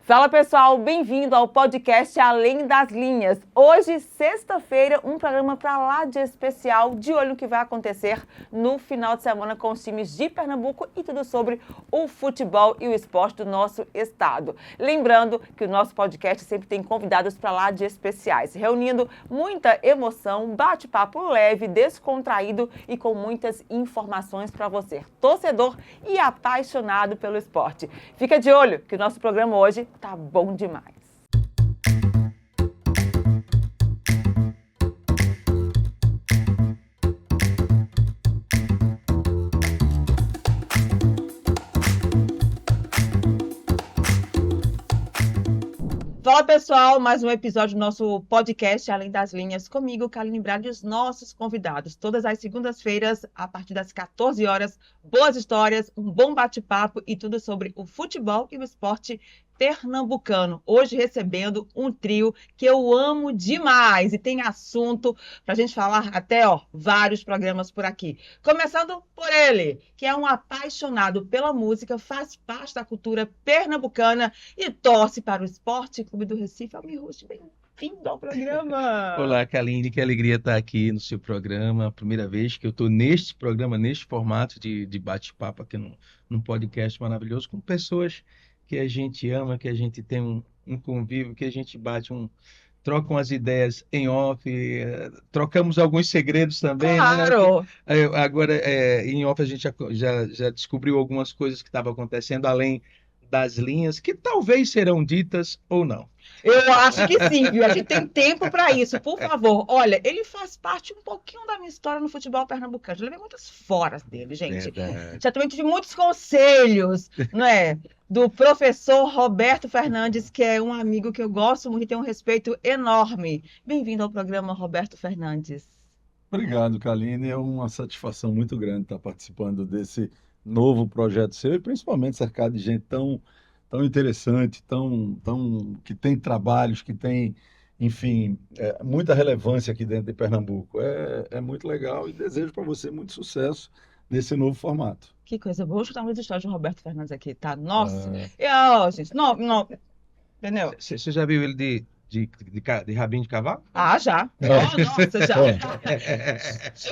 Fala pessoal, bem-vindo ao podcast Além das Linhas. Hoje, sexta-feira, um programa para lá de especial, de olho no que vai acontecer no final de semana com os times de Pernambuco e tudo sobre o futebol e o esporte do nosso estado. Lembrando que o nosso podcast sempre tem convidados para lá de especiais, reunindo muita emoção, bate-papo leve, descontraído e com muitas informações para você, torcedor e apaixonado pelo esporte. Fica de olho que o nosso programa hoje tá bom demais. Fala pessoal, mais um episódio do nosso podcast Além das Linhas, comigo, Kaline Braga, e os nossos convidados. Todas as segundas-feiras, a partir das 14 horas, boas histórias, um bom bate-papo e tudo sobre o futebol e o esporte pernambucano. Hoje recebendo um trio que eu amo demais e tem assunto para a gente falar até vários programas por aqui. Começando por ele, que é um apaixonado pela música, faz parte da cultura pernambucana e torce para o Esporte Clube do Recife. Almir Rush, bem-vindo ao programa. Olá, Kaline, que alegria estar aqui no seu programa. Primeira vez que eu estou neste programa, neste formato de bate-papo aqui num podcast maravilhoso com pessoas que a gente ama, que a gente tem um convívio, que a gente troca umas ideias em off, trocamos alguns segredos também, Claro! né? Agora, em off, a gente já descobriu algumas coisas que estavam acontecendo além das linhas, que talvez serão ditas ou não. Eu acho que sim, viu? A gente tem tempo para isso, por favor. Olha, ele faz parte um pouquinho da minha história no futebol pernambucano. Eu levei muitas foras dele, gente. Verdade. Já também tive muitos conselhos, não é? Do professor Roberto Fernandes, que é um amigo que eu gosto muito e tenho um respeito enorme. Bem-vindo ao programa, Roberto Fernandes. Obrigado, Kaline. É uma satisfação muito grande estar participando desse novo projeto seu e principalmente cercado de gente tão interessante, que tem trabalhos, que tem, enfim, muita relevância aqui dentro de Pernambuco. É muito legal e desejo para você muito sucesso nesse novo formato. Que coisa boa. Vou escutar muitas histórias de Roberto Fernandes aqui, tá? Nossa! Gente, não, entendeu? Você já viu ele de rabinho de cavalo? Ah, já. Nossa, já.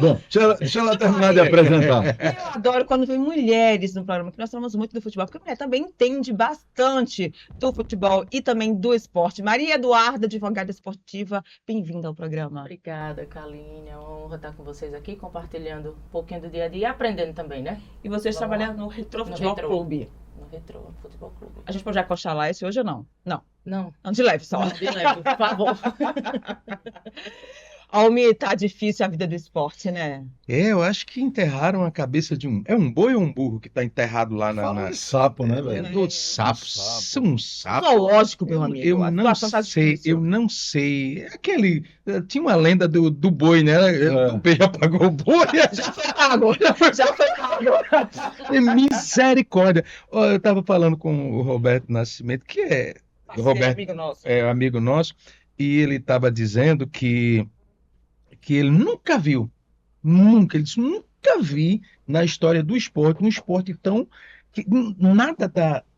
Bom, deixa ela terminar de apresentar. Eu adoro quando vem mulheres no programa, que nós falamos muito do futebol, porque a mulher também entende bastante do futebol e também do esporte. Maria Eduarda, advogada esportiva, bem-vinda ao programa. Obrigada, Kaline. É uma honra estar com vocês aqui, compartilhando um pouquinho do dia a dia e aprendendo também, né? E vocês trabalham no Retro Futebol Clube. No Retro Futebol Clube. A gente pode acostar lá esse hoje ou não? Não. Não. Não, de leve só. De leve, por favor. Almir, tá difícil a vida do esporte, né? Eu acho que enterraram a cabeça de um... É um boi ou um burro que está enterrado lá Fala de sapo, né, velho? Do sapo. Um sapo. Zoológico, meu amigo. Eu A não situação tá sei, difícil. eu não sei. Tinha uma lenda do boi, né? O boi já pagou o boi. Já foi pago. Já foi pago. Misericórdia. Ó, eu estava falando com o Roberto Nascimento, que é Amigo nosso. amigo nosso, e ele estava dizendo que ele nunca viu, ele disse, nunca vi na história do esporte, um esporte tão que nada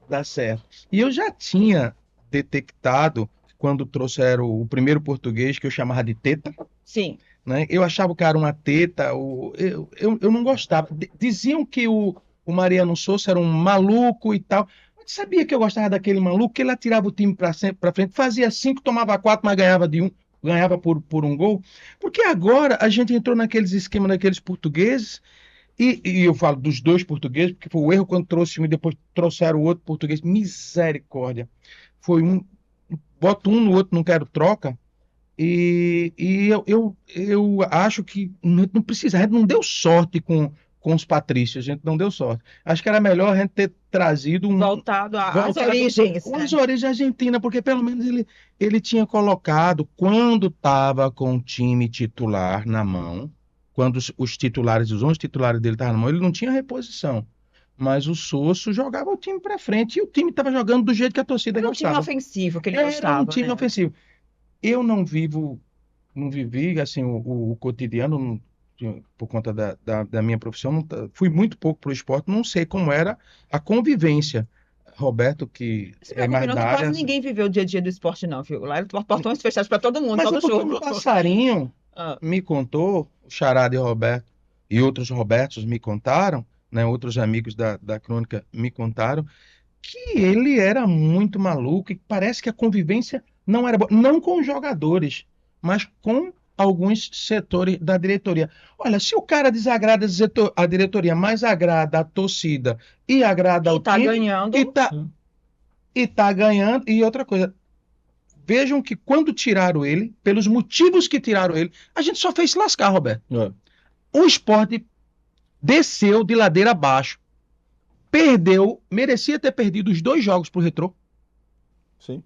dá certo. E eu já tinha detectado quando trouxeram o primeiro português, que eu chamava de teta, Sim. né? Eu achava o cara uma teta, eu não gostava. Diziam que o Mariano Souza era um maluco e tal. Mas sabia que eu gostava daquele maluco, que ele atirava o time para frente, fazia 5, tomava 4, mas ganhava de 1. Ganhava por um gol, porque agora a gente entrou naqueles esquemas daqueles portugueses, e eu falo dos dois portugueses, porque foi o erro quando trouxe um e depois trouxeram o outro português, misericórdia, foi boto um no outro, não quero troca, e eu acho que não precisa, a gente não deu sorte com os patrícios, a gente não deu sorte. Acho que era melhor a gente ter trazido Voltado às origens. Às origens argentinas, porque pelo menos ele tinha colocado, quando estava com o time titular na mão, quando os 11 titulares dele estavam na mão, ele não tinha reposição. Mas o Sosso jogava o time para frente e o time estava jogando do jeito que a torcida Era um gostava. time ofensivo que ele Era gostava. um time né? ofensivo. Eu não vivi assim o cotidiano, por conta da minha profissão, fui muito pouco para o esporte, não sei como era a convivência Roberto, que Se é preocupe, mais não, da que área. quase ninguém viveu o dia a dia do esporte, não, viu? Lá portões fechados para todo mundo, Mas todo é porque jogo. um passarinho Ah, me contou, o Chará de Roberto e outros Robertos me contaram, né, outros amigos da crônica me contaram, que ele era muito maluco e parece que a convivência não era boa, não com os jogadores, mas com alguns setores da diretoria. Olha, se o cara desagrada a diretoria, mas agrada a torcida e agrada e ao tá time, e ganhando. tá, e tá ganhando, e outra coisa, vejam que quando tiraram ele, pelos motivos que tiraram ele, a gente só fez se lascar, Roberto. É, O Sport desceu de ladeira abaixo, perdeu, merecia ter perdido os 2 jogos pro Retrô sim.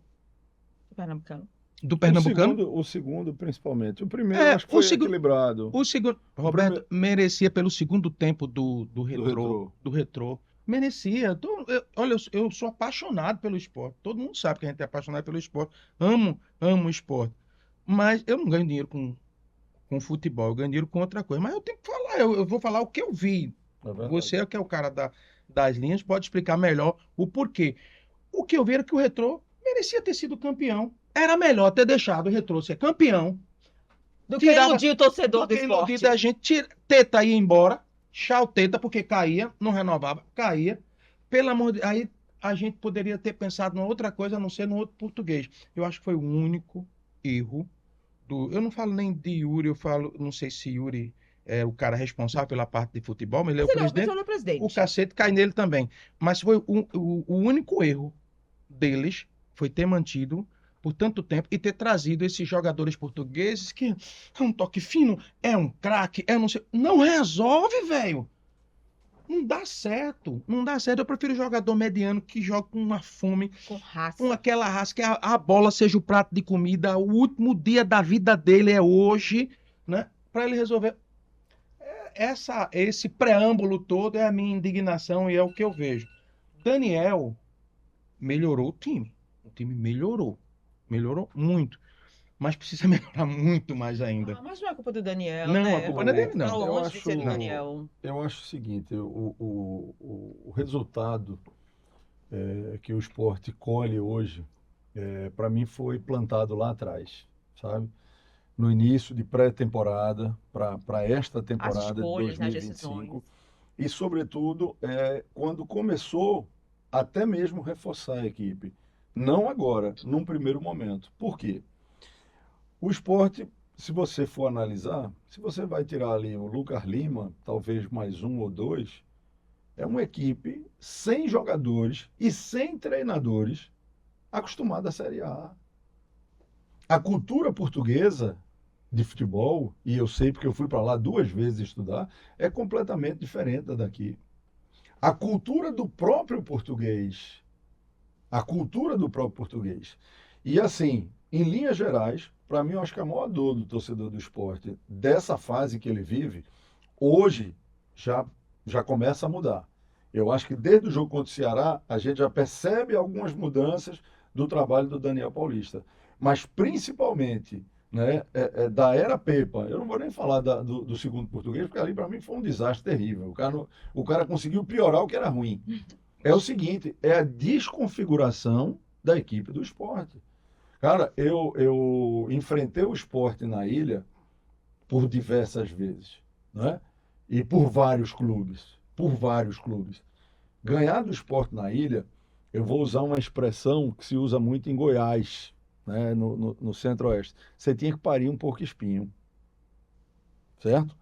Pernambucano. do Pernambucano. O segundo, principalmente. O primeiro, É, acho que foi equilibrado. o segundo, Roberto, merecia pelo segundo tempo do Retrô, do Retrô. Merecia. Olha, eu sou apaixonado pelo esporte. Todo mundo sabe que a gente é apaixonado pelo esporte. Amo o esporte. Mas eu não ganho dinheiro com futebol, eu ganho dinheiro com outra coisa. Mas eu tenho que falar, eu vou falar o que eu vi. É verdade. Você é que é o cara das linhas, pode explicar melhor o porquê. O que eu vi era que o Retrô merecia ter sido campeão. Era melhor ter deixado o Retrô ser campeão Do que tirava- iludir o torcedor do do que iludir esporte. da gente. Teta ia embora, tchau Teta, porque caía, não renovava, caía. Pelo amor de aí a gente poderia ter pensado numa outra coisa, a não ser no outro português. Eu acho que foi o único erro do. Eu não falo nem de Yuri, eu falo, não sei se Yuri é o cara responsável pela parte de futebol, mas ele é o Mas ele presidente. é o presidente. O cacete cai nele também. Mas foi o único erro deles foi ter mantido por tanto tempo e ter trazido esses jogadores portugueses que é um toque fino, é um craque, é não sei. Não resolve, velho. Não dá certo. Não dá certo. Eu prefiro jogador mediano que joga com uma fome, Com raça. com aquela raça, que a bola seja o prato de comida. O último dia da vida dele é hoje, né? Para ele resolver. Esse preâmbulo todo é a minha indignação e é o que eu vejo. Daniel melhorou o time. O time melhorou. Melhorou muito. Mas precisa melhorar muito mais ainda. Ah, mas não é culpa do Daniel, Não, né? a culpa não é dele, não. Tá Eu longe de ser do acho- Daniel. Eu acho o seguinte, o resultado que o esporte colhe hoje, para mim foi plantado lá atrás, sabe? No início de pré-temporada, para esta temporada de escolhas, as 2025. decisões. E, sobretudo, quando começou até mesmo reforçar a equipe. Não agora, num primeiro momento. Por quê? O esporte, se você for analisar, se você vai tirar ali o Lucas Lima, talvez mais um ou dois, é uma equipe sem jogadores e sem treinadores acostumada à Série A. A cultura portuguesa de futebol, e eu sei porque eu fui para lá 2 vezes estudar, é completamente diferente da daqui. A cultura do próprio português. A cultura do próprio português. E assim, em linhas gerais, para mim, eu acho que a maior dor do torcedor do esporte, dessa fase que ele vive, hoje já começa a mudar. Eu acho que desde o jogo contra o Ceará, a gente já percebe algumas mudanças do trabalho do Daniel Paulista. Mas principalmente, né, da era Pepa. Eu não vou nem falar do segundo português, porque ali para mim foi um desastre terrível. O cara conseguiu piorar o que era ruim. É o seguinte, é a desconfiguração da equipe do esporte. Cara, eu enfrentei o esporte na ilha por diversas vezes, né? E por vários clubes. Ganhar do esporte na ilha, eu vou usar uma expressão que se usa muito em Goiás, né? No Centro-Oeste. Você tinha que parir um porco-espinho, certo?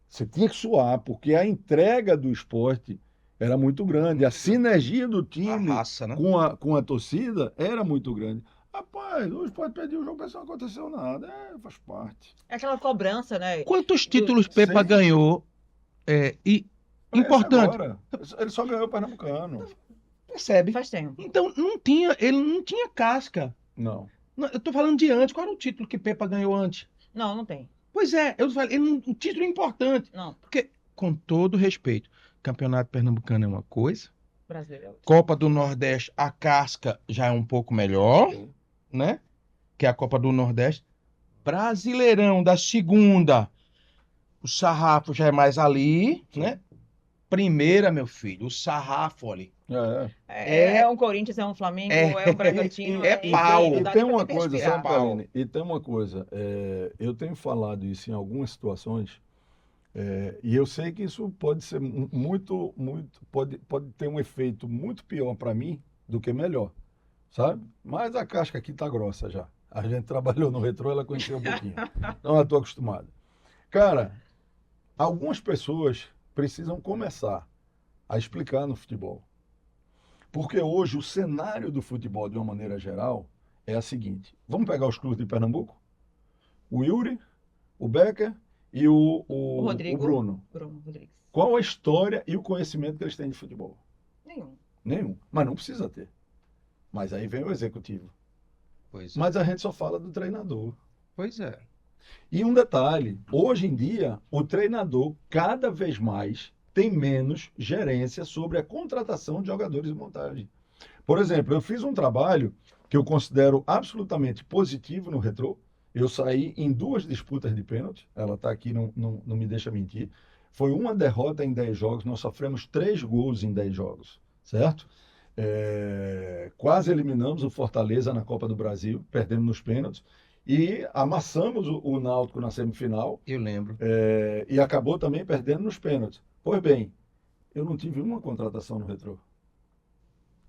Você tinha que suar, porque a entrega do esporte era muito grande. A sinergia do time A raça, né? com a torcida era muito grande. Rapaz, o esporte perdeu o jogo, parece que não aconteceu nada. Faz parte. É aquela cobrança, né? Quantos títulos Pepa Sim. ganhou? Importante. Agora, ele só ganhou o Pernambucano. Percebe? Faz tempo. Então, ele não tinha casca. Não. Não, eu tô falando de antes. Qual era o título que Pepa ganhou antes? Não, não tem. Pois é, um título importante. Não, Porque, com todo respeito, Campeonato Pernambucano é uma coisa, brasileiro. Copa do Nordeste, a casca já é um pouco melhor, Sim. né? Que é a Copa do Nordeste. Brasileirão da segunda, o sarrafo já é mais ali, né? primeira, meu filho, o sarrafo ali. É um Corinthians, é um Flamengo, é um Bragantino. é pau. não E dá tem nem uma pra coisa, respirar. sabe, Kaline? E tem uma coisa, eu tenho falado isso em algumas situações, e eu sei que isso pode ser pode ter um efeito muito pior para mim do que melhor, sabe? Mas a casca aqui tá grossa já. A gente trabalhou no Retrô, ela conheceu um pouquinho. Então eu tô acostumado. Cara, algumas pessoas precisam começar a explicar no futebol. Porque hoje o cenário do futebol, de uma maneira geral, é a seguinte. Vamos pegar os clubes de Pernambuco? O Yuri, o Becker e O Rodrigo. Bruno. Bruno Rodrigues. Qual a história e o conhecimento que eles têm de futebol? Nenhum. Nenhum. Mas não precisa ter. Mas aí vem o executivo. Pois Mas a gente só fala do treinador. Pois é. E um detalhe, hoje em dia, o treinador cada vez mais tem menos gerência sobre a contratação de jogadores de montagem. Por exemplo, eu fiz um trabalho que eu considero absolutamente positivo no Retrô. Eu saí em 2 disputas de pênalti, ela está aqui, não me deixa mentir. Foi uma derrota em 10 jogos, nós sofremos 3 gols em 10 jogos, certo? Quase eliminamos o Fortaleza na Copa do Brasil, perdemos nos pênaltis. E amassamos o Náutico na semifinal. Eu lembro. E acabou também perdendo nos pênaltis. Pois bem, eu não tive uma contratação no Retrô.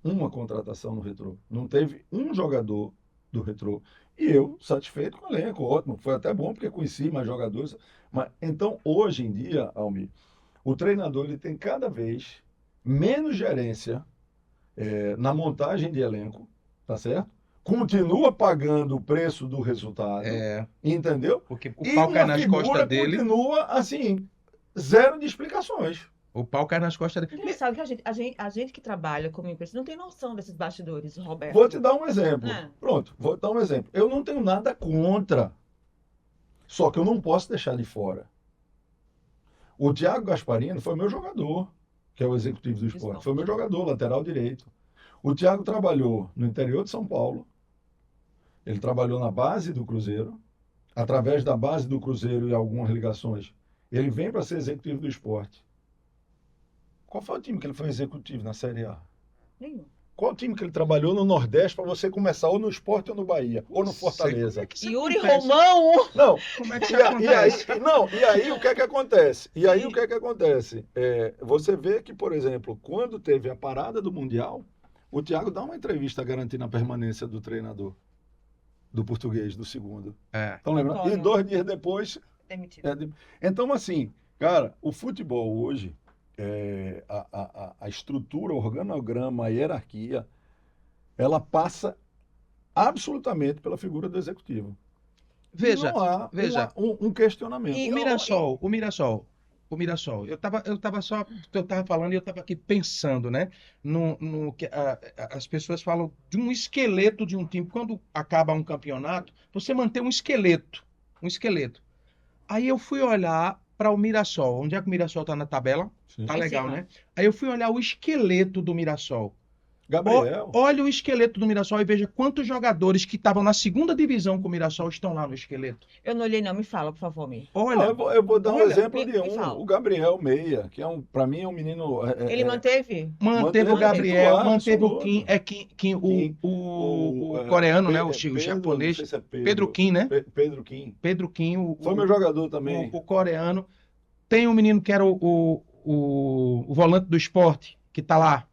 Uma contratação no Retrô. Não teve um jogador do Retrô. E eu, satisfeito com o elenco, ótimo. Foi até bom porque conheci mais jogadores. Mas, então, hoje em dia, Almir, o treinador ele tem cada vez menos gerência na montagem de elenco, tá certo? Continua pagando o preço do resultado, entendeu? Porque o E pau cai uma nas figura costas dele. continua, assim, zero de explicações. O pau cai nas costas dele. Engraçado que a gente que trabalha como empresa não tem noção desses bastidores, Roberto. Vou te dar um exemplo. É. Pronto, vou te dar um exemplo. Eu não tenho nada contra, só que eu não posso deixar de fora. O Thiago Gasparino foi meu jogador, que é o executivo do esporte. Foi meu jogador, lateral direito. O Thiago trabalhou no interior de São Paulo. Ele trabalhou na base do Cruzeiro. Através da base do Cruzeiro e algumas ligações, ele vem para ser executivo do esporte. Qual foi o time que ele foi executivo na Série A? Nenhum. Qual o time que ele trabalhou no Nordeste para você começar ou no Esporte ou no Bahia? Ou no Fortaleza? Como é que isso Yuri acontece? Romão! Não, Como é que isso e acontece? aí o que é que acontece? E aí o que é que acontece? Você vê que, por exemplo, quando teve a parada do Mundial, o Thiago dá uma entrevista garantindo a permanência do treinador, do português, do segundo. Então, lembra? E Antônio. 2 dias depois... Demitido. Então, assim, cara, o futebol hoje, a estrutura, o organograma, a hierarquia, ela passa absolutamente pela figura do executivo. Veja, Não há veja. um questionamento. E- O Mirassol. Eu tava falando e eu tava aqui pensando, né? No que as pessoas falam de um esqueleto de um time. Quando acaba um campeonato, você mantém um esqueleto. Aí eu fui olhar para o Mirassol. Onde é que o Mirassol tá na tabela? Sim. Tá Em legal, cima. né? Aí eu fui olhar o esqueleto do Mirassol. Gabriel, Olha o esqueleto do Mirassol e veja quantos jogadores que estavam na segunda divisão com o Mirassol estão lá no esqueleto. Eu não olhei, não. Me fala, por favor, Mi. Olha, eu vou dar um olha, exemplo de me fala. o Gabriel Meia, que para mim é um menino... Ele manteve? manteve o manteve Gabriel, titular manteve o absoluto. Kim, Kim, o coreano, né? O Pedro, japonês. não sei se é Pedro Kim, né? Pedro Kim. Pedro Kim, Foi meu jogador também. o coreano. Tem um menino que era o volante do esporte, que tá lá.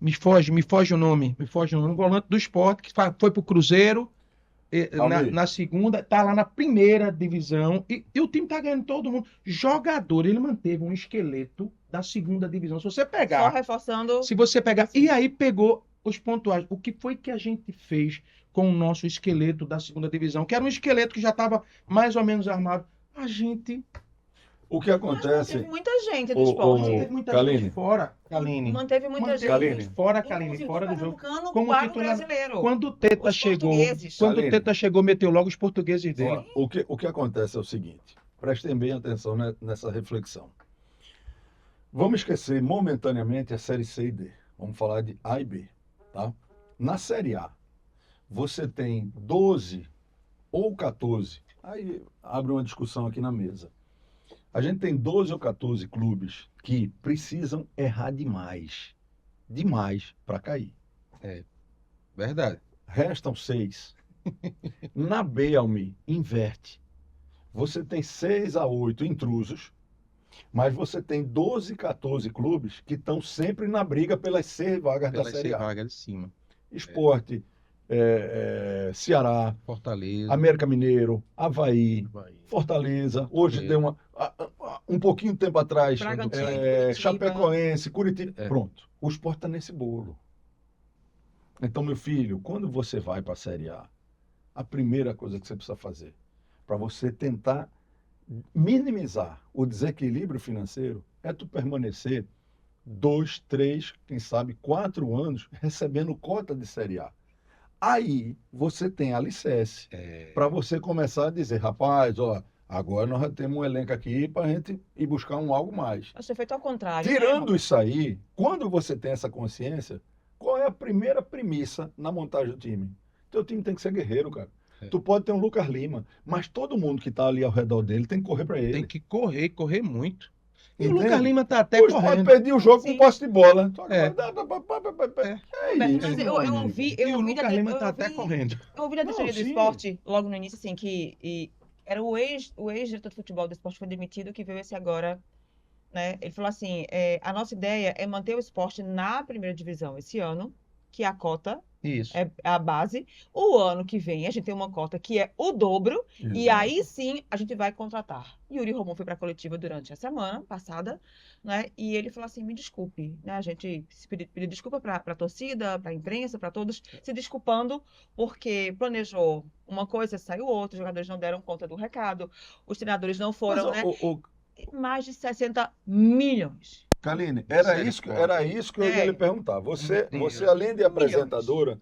Me foge o nome. O volante do esporte, que foi pro Cruzeiro na segunda, tá lá na primeira divisão. E o time tá ganhando todo mundo. Jogador, ele manteve um esqueleto da segunda divisão. Se você Só pegar. reforçando. Se você pegar. E aí pegou os pontuais. O que foi que a gente fez com o nosso esqueleto da segunda divisão? Que era um esqueleto que já estava mais ou menos armado. A gente O que acontece... Manteve muita gente do Ô, esporte. manteve muita Kaline. gente fora, Kaline. Manteve muita gente. Kaline. Fora, Kaline, Inclusive, fora do jogo. pernambucano Como para o titular- brasileiro. Quando o Teta Os chegou, portugueses. Kaline. meteu logo os portugueses dele. Ó, o que acontece é o seguinte, prestem bem atenção nessa reflexão. Vamos esquecer momentaneamente a Série C e D. Vamos falar de A e B. Tá? Na Série A, você tem 12 ou 14, aí abre uma discussão aqui na mesa. A gente tem 12 ou 14 clubes que precisam errar demais para cair. Verdade. Restam 6. Na Belme, inverte. Você tem 6 a 8 intrusos, mas você tem 12, 14 clubes que estão sempre na briga pelas 6 vagas da Pelas Série 6 A. vagas de cima. Sport, Ceará, Fortaleza. América Mineiro, Avaí, Fortaleza. Hoje deu um pouquinho de tempo atrás, Bragantino, Curitiba. Chapecoense, Curitiba. É. Pronto, o Sport está nesse bolo. Então, meu filho, quando você vai para a Série A, a primeira coisa que você precisa fazer para você tentar minimizar o desequilíbrio financeiro é tu permanecer 2, 3, quem sabe 4 anos recebendo cota de Série A. Aí você tem alicerce para você começar a dizer, rapaz, ó, agora nós já temos um elenco aqui para a gente ir buscar algo mais. Acho que é feito ao contrário. Tirando né? isso aí, quando você tem essa consciência, qual é a primeira premissa na montagem do time? Teu time tem que ser guerreiro, cara. Tu pode ter um Lucas Lima, mas todo mundo que está ali ao redor dele tem que correr para ele. Tem que correr muito. E Entende? o Lucas Lima tá até Hoje pode correndo. perder o jogo Sim. com posse de bola. É. Roberto, mas meu eu amigo. ouvi. E o ouvi Lucas da- Lima eu tá até ouvi- correndo. Eu ouvi da Não, diretoria do sim. esporte, logo no início, assim, que era o ex-diretor de futebol do esporte foi demitido, que veio esse agora, né? Ele falou assim, a nossa ideia é manter o esporte na primeira divisão esse ano, que é a cota, Isso. é a base. O ano que vem a gente tem uma cota que é o dobro, e Exato. aí sim a gente vai contratar. Yuri Romão foi para a coletiva durante a semana passada, né? E ele falou assim: me desculpe, né? A gente pediu desculpa para a torcida, para a imprensa, para todos, se desculpando, porque planejou uma coisa, saiu outra, os jogadores não deram conta do recado, os treinadores não foram, né? Mais de 60 milhões. Kaline, era Misericórdia. isso que eu ia lhe perguntar. Você, Meu Deus. além de apresentadora,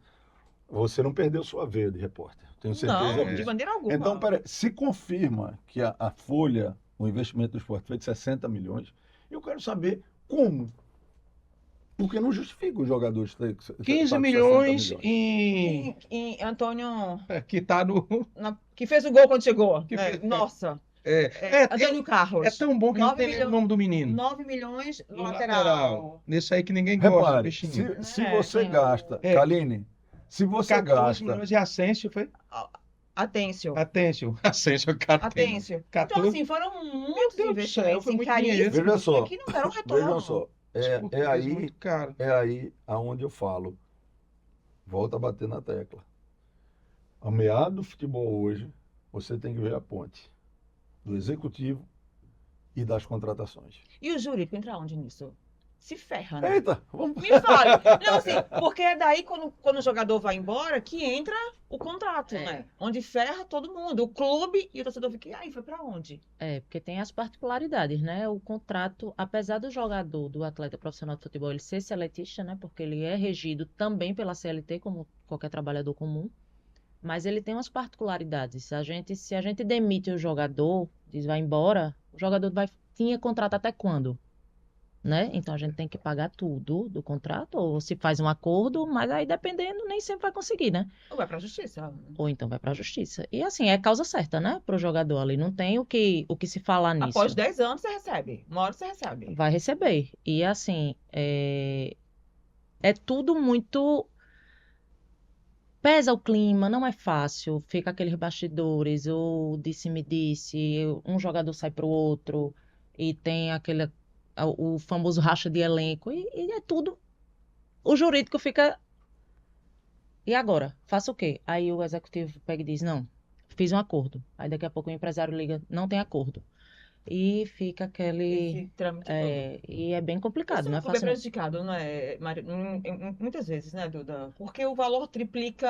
você não perdeu sua veia de repórter. Tenho certeza Não, disso. de maneira alguma. Então, peraí, se confirma que a Folha, o investimento do esporte foi de 60 milhões, eu quero saber como. Porque não justifica os jogadores ter 15 60 milhões em... E Antônio, Que tá no... que fez o gol quando chegou. Que né? fez- Nossa. É Antônio Carlos. é tão bom que não 9 tem nem o milhões- nome do menino. 9 milhões no No lateral. Nesse aí que ninguém gosta, Repare, bichinho. se É, você tem o- gasta, É. Kaline, se você 14 gasta. milhões de Ascenso, foi? Atêncio. Ascenso, 14. Atêncio. Então, 14. assim, foram muitos Deus do céu, investimentos foi em muito caríssimos dinheiro. Veja só, que não deram retorno. Vejam só, é aí, Muito caro. é aí aonde eu falo. Volta a bater na tecla. Ao meado do futebol hoje, você tem que ver a ponte do executivo e das contratações. E o jurídico entra onde nisso? Se ferra, né? Eita, vamos. Me fale. Não, assim, porque é daí quando o jogador vai embora que entra o contrato, né? Onde ferra todo mundo. O clube e o torcedor fica, aí foi pra onde? Porque tem as particularidades, né? O contrato, apesar do jogador, do atleta profissional de futebol, ele ser seletista, né? Porque ele é regido também pela CLT, como qualquer trabalhador comum, mas ele tem umas particularidades. Se a gente demite o jogador, diz vai embora, o jogador tinha contrato até quando? Né? Então a gente tem que pagar tudo do contrato, ou se faz um acordo, mas aí dependendo, nem sempre vai conseguir, né? Ou vai pra justiça. Ou então vai para a justiça. E assim, é causa certa, né? Para o jogador ali. Não tem o que se falar nisso. Após 10 anos você recebe. Uma hora você recebe. Vai receber. E assim, é tudo muito. Pesa o clima, não é fácil. Fica aqueles bastidores, o disse-me-disse, um jogador sai pro outro, e tem o famoso racha de elenco, e é tudo. O jurídico fica. E agora? Faça o quê? Aí o executivo pega e diz: não, fiz um acordo. Aí daqui a pouco o empresário liga: não tem acordo. E fica aquele. Esse trâmite todo. E é bem complicado, Isso não é foi bem fácil. Não. prejudicado, não é, Mário? Muitas vezes, né, Duda? Porque o valor triplica.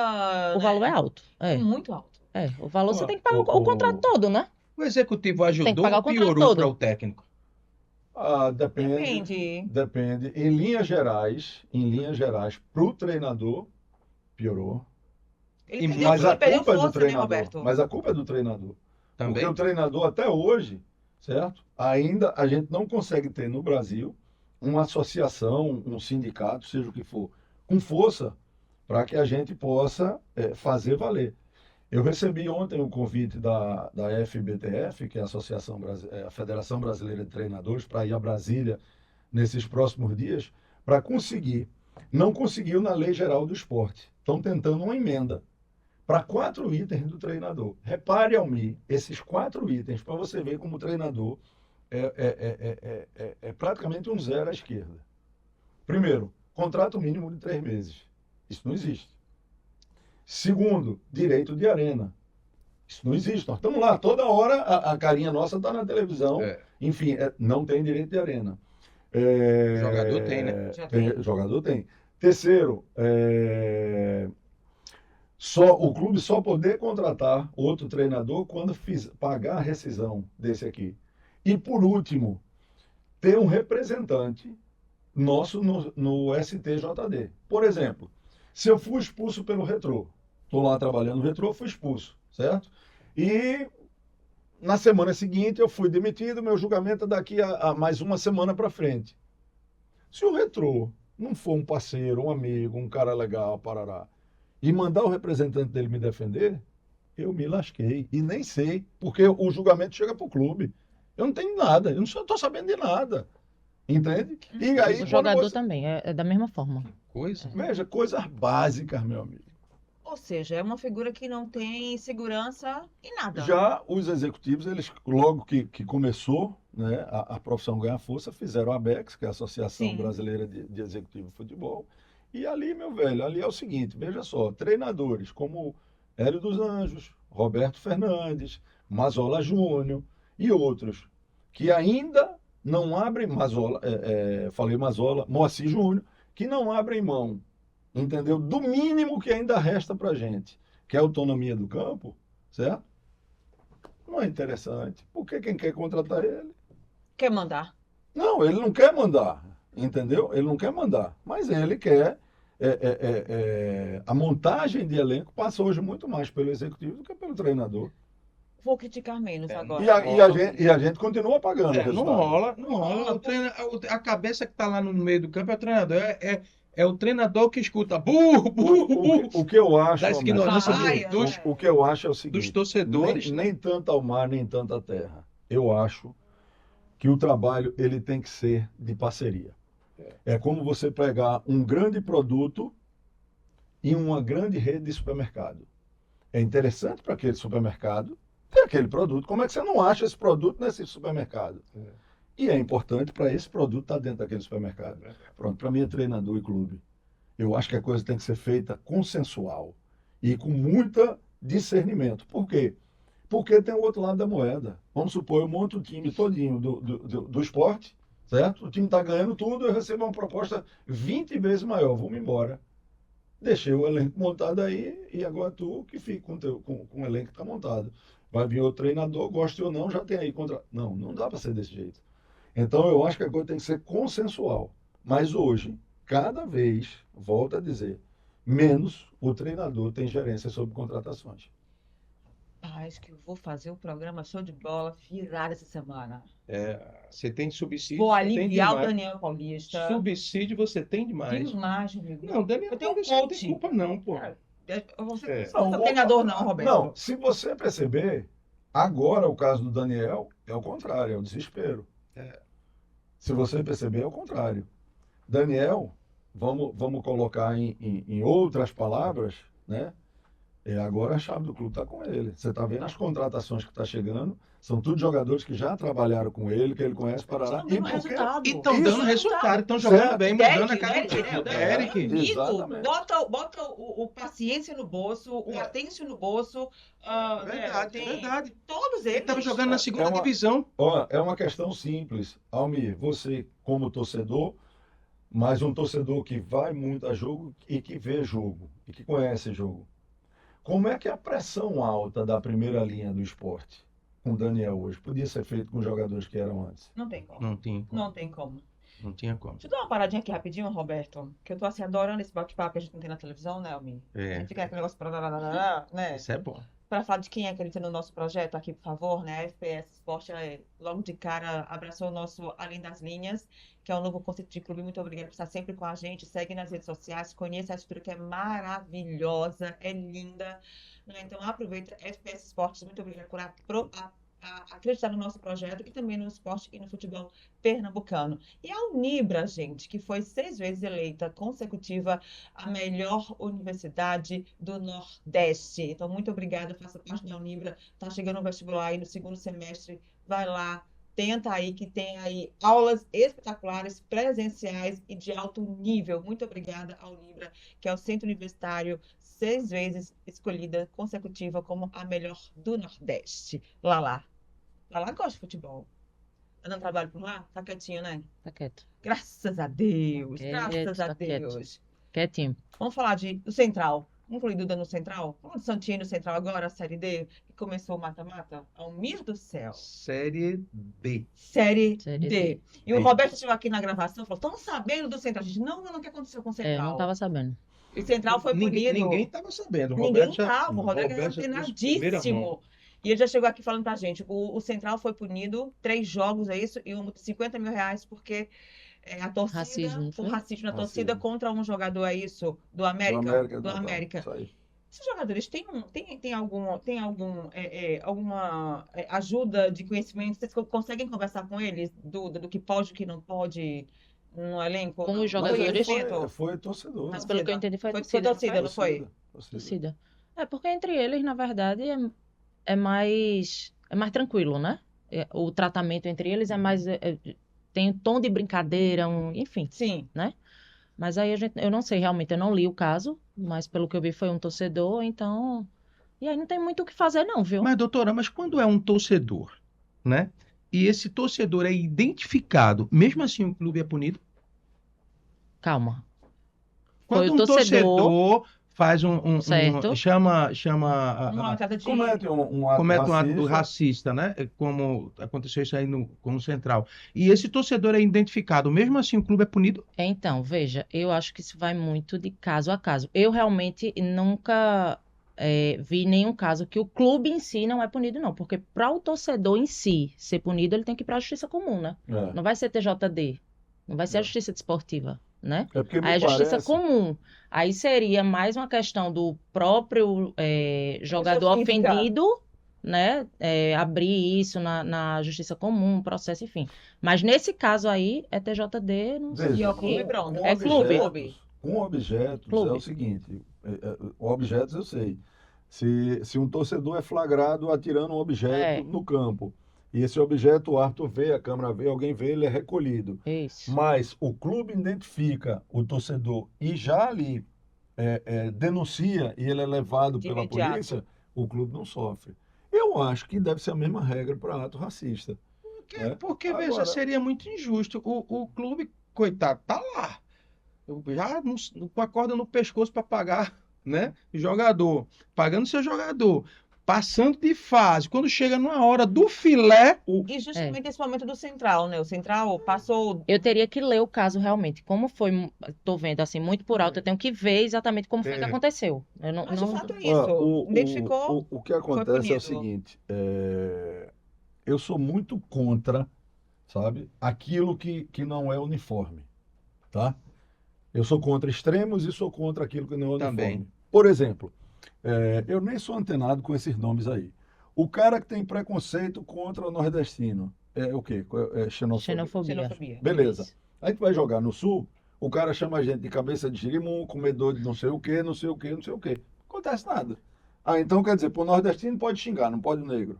O valor é alto. É muito alto. O valor você Ó, tem que pagar o contrato todo, né? O executivo Tem que ajudou pagar ou o contrato piorou todo. para o técnico? Depende. Depende. Em linhas gerais, para o treinador, piorou. Ele Mas perdeu, Mas a ele perdeu culpa é do força, né, treinador. Roberto? Mas a culpa é do treinador. Também? Porque o treinador, até hoje, certo? Ainda a gente não consegue ter no Brasil uma associação, um sindicato, seja o que for, com força, para que a gente possa fazer valer. Eu recebi ontem um convite da FBTF, que é a Federação Brasileira de Treinadores, para ir a Brasília nesses próximos dias, para conseguir. Não conseguiu na Lei Geral do Esporte. Estão tentando uma emenda para 4 itens do treinador. Repare, Almir, esses 4 itens, para você ver como o treinador é praticamente um zero à esquerda. Primeiro, contrato mínimo de 3 meses. Isso não existe. Segundo, direito de arena. Isso não existe. Nós estamos lá, toda hora a carinha nossa está na televisão. Enfim, não tem direito de arena. Jogador tem, né? Jogador tem. Terceiro, o clube só poder contratar outro treinador quando pagar a rescisão desse aqui. E por último, ter um representante nosso no STJD. Por exemplo, se eu fui expulso pelo Retrô, estou lá trabalhando no Retrô, fui expulso, certo? E na semana seguinte eu fui demitido, meu julgamento é daqui a mais uma semana para frente. Se o Retrô não for um parceiro, um amigo, um cara legal, parará, e mandar o representante dele me defender, eu me lasquei. E nem sei, porque o julgamento chega para o clube. Eu não tenho nada, eu não estou sabendo de nada. Entende? E aí, O jogador também, é da mesma forma. Veja, coisas básicas, meu amigo. Ou seja, é uma figura que não tem segurança em nada. Já os executivos, eles logo que começou, né, a profissão ganhar força, fizeram a ABEX, que é a Associação Brasileira de Executivo de Futebol. E ali, meu velho, ali é o seguinte, veja só, treinadores como Hélio dos Anjos, Roberto Fernandes, Mazola Júnior e outros, que ainda não abrem, Moacir Júnior, que não abrem mão, entendeu? Do mínimo que ainda resta para a gente, que é a autonomia do campo, certo? Não é interessante, porque quem quer contratar ele... Quer mandar. Não, ele não quer mandar, entendeu? Ele não quer mandar, mas ele quer... a montagem de elenco passa hoje muito mais pelo executivo do que pelo treinador. Vou criticar menos agora. E a gente continua pagando o resultado. Não rola. A cabeça que está lá no meio do campo é o treinador. É o treinador que escuta burro. O que eu acho, da ignorância o que eu acho é o seguinte: dos torcedores. Nem tanto ao mar, nem tanto à terra. Eu acho que o trabalho ele tem que ser de parceria. É como você pegar um grande produto e uma grande rede de supermercado. É interessante para aquele supermercado ter aquele produto. Como é que você não acha esse produto nesse supermercado? E é importante para esse produto estar dentro daquele supermercado. Pronto, para mim é treinador e clube. Eu acho que a coisa tem que ser feita consensual e com muita discernimento. Por quê? Porque tem o outro lado da moeda. Vamos supor, eu monto o time todinho do esporte, certo? O time está ganhando tudo, eu recebo uma proposta 20 vezes maior, vou-me embora. Deixei o elenco montado aí e agora tu que fica com o elenco que está montado. Vai vir o treinador, goste ou não, já tem aí contra... Não dá para ser desse jeito. Então eu acho que a coisa tem que ser consensual. Mas hoje, cada vez, volto a dizer, menos o treinador tem gerência sobre contratações. Acho que eu vou fazer um programa show de bola virado essa semana. Você tem subsídio. Vou aliviar o Daniel Paulista. Subsídio você tem demais. Demais, amigo. Não, Daniel Paulista não tem culpa não, pô. Você não é treinador não, Roberto. Não, se você perceber, agora o caso do Daniel é o contrário, é o desespero. Se você perceber, é o contrário. Daniel, vamos colocar em outras palavras, né? Agora a chave do clube está com ele. Você está vendo as contratações que está chegando, são todos jogadores que já trabalharam com ele, que ele conhece para lá. E estão dando resultado, estão jogando bem, mudando a cara do time. Eric, bota o paciência no bolso, o Atêncio no bolso. Verdade. Todos eles. Estavam jogando na segunda divisão. É uma questão simples. Almir, você como torcedor, mas um torcedor que vai muito a jogo e que vê jogo, e que conhece jogo. Como é que a pressão alta da primeira linha do esporte com o Daniel hoje podia ser feito com os jogadores que eram antes? Não tem como. Não tinha como. Não tinha uma paradinha aqui rapidinho, Roberto, que eu tô assim adorando esse bate-papo que a gente não tem na televisão, né, Almir? A gente fica aquele negócio né? Isso é bom. para falar de quem é que ele tem no nosso projeto aqui, por favor, né? A FPS Sport logo de cara abraçou o nosso Além das Linhas, que é um novo conceito de clube. Muito obrigada por estar sempre com a gente. Segue nas redes sociais, conheça a estrutura que é maravilhosa, é linda, né? Então aproveita FPS Esportes. Muito obrigada por acreditar no nosso projeto e também no esporte e no futebol pernambucano. E a Unibra, gente, que foi 6 vezes eleita consecutiva a melhor universidade do Nordeste. Então, muito obrigada, faça parte da Unibra. Está chegando o vestibular aí no segundo semestre, vai lá, tenta aí, que tem aí aulas espetaculares, presenciais e de alto nível. Muito obrigada à Unibra, que é o centro universitário 6 vezes escolhida consecutiva como a melhor do Nordeste. Lala gosta de futebol. Tá dando trabalho por lá? Tá quietinho, né? Tá quieto. Graças a Deus, graças a Tá quieto. Deus. Quietinho. Vamos falar do Central. Vamos falar Duda no Central? Vamos de Santinho no Central agora, a Série D, que começou o mata-mata? Almir do céu. Série D. Série Série D. E o Roberto chegou aqui na gravação e falou: estão sabendo do Central? A gente, não, o que aconteceu com o Eu Central? não tava sabendo. E Central foi punido. Ninguém estava sabendo. Ninguém estava. O Rodrigo era Roberto já trouxe primeira mão. treinadíssimo. E ele já chegou aqui falando pra gente: o Central foi punido, 3 jogos, é isso? E R$50 mil, porque a torcida, Racismo, por foi? racismo na torcida Racismo. contra um jogador, é isso? Do América? Do América. Isso aí. Esses jogadores têm alguma ajuda de conhecimento? Vocês conseguem conversar com eles do que pode e do que não pode no elenco? Com os Mas jogadores? foi torcedor. Mas Mas pelo que eu entendi foi Foi torcida, torcida, não foi? Torcida. É porque entre eles, na verdade, é mais tranquilo, né? O tratamento entre eles é mais tem um tom de brincadeira, enfim. Sim. Mas aí eu não sei realmente, eu não li o caso, mas pelo que eu vi foi um torcedor, então. E aí não tem muito o que fazer, não, viu? Mas, doutora, quando é um torcedor, né? E esse torcedor é identificado, mesmo assim o clube é punido? Calma. Quando Foi o um torcedor, torcedor faz certo. chama Uma cada de... Comete um ato comete um ato racista. racista, né? Como aconteceu isso aí com o Central. E esse torcedor é identificado, mesmo assim o clube é punido? Então, veja, eu acho que isso vai muito de caso a caso. Eu realmente nunca vi nenhum caso que o clube em si não é punido, não. Porque para o torcedor em si ser punido, ele tem que ir para a justiça comum, né? É. Não vai ser TJD, não vai ser a Não. justiça desportiva, né? É porque me Aí a justiça parece- comum. Aí seria mais uma questão do próprio jogador física. ofendido, né? Abrir isso na justiça comum, processo, enfim. Mas nesse caso aí, é TJD, não sei. Veja, E o clube com- pronto. com É clube. objetos- Com objetos Clube. é o seguinte, objetos eu sei. Se um torcedor é flagrado atirando um objeto É. no campo, e esse objeto o árbitro vê, a câmera vê, alguém vê, ele é recolhido. Isso. Mas o clube identifica o torcedor e já ali denuncia e ele é levado De pela imediato. polícia, o clube não sofre. Eu acho que deve ser a mesma regra para ato racista. Porque Agora- veja, seria muito injusto. O clube, coitado, tá lá. Já com a corda no pescoço para pagar, né? Jogador. Pagando seu jogador. Passando de fase. Quando chega na hora do filé, E justamente esse momento do Central, né? O Central passou... Eu teria que ler o caso realmente. Como foi, tô vendo assim, muito por alto, eu tenho que ver exatamente como foi que aconteceu. Eu não, Mas não- de fato é isso. Identificou... O que acontece é punido. o seguinte, eu sou muito contra, sabe, aquilo que não é uniforme, tá? Eu sou contra extremos e sou contra aquilo que não é uniforme. Também. Por exemplo, eu nem sou antenado com esses nomes aí. O cara que tem preconceito contra o nordestino, é o quê? É xenofobia. Xenofobia. Beleza. Isso. A gente vai jogar no sul, o cara chama a gente de cabeça de girimum, comedor de não sei o quê, não sei o quê, não sei o quê. Não acontece nada. Então quer dizer, pro nordestino pode xingar, não pode negro.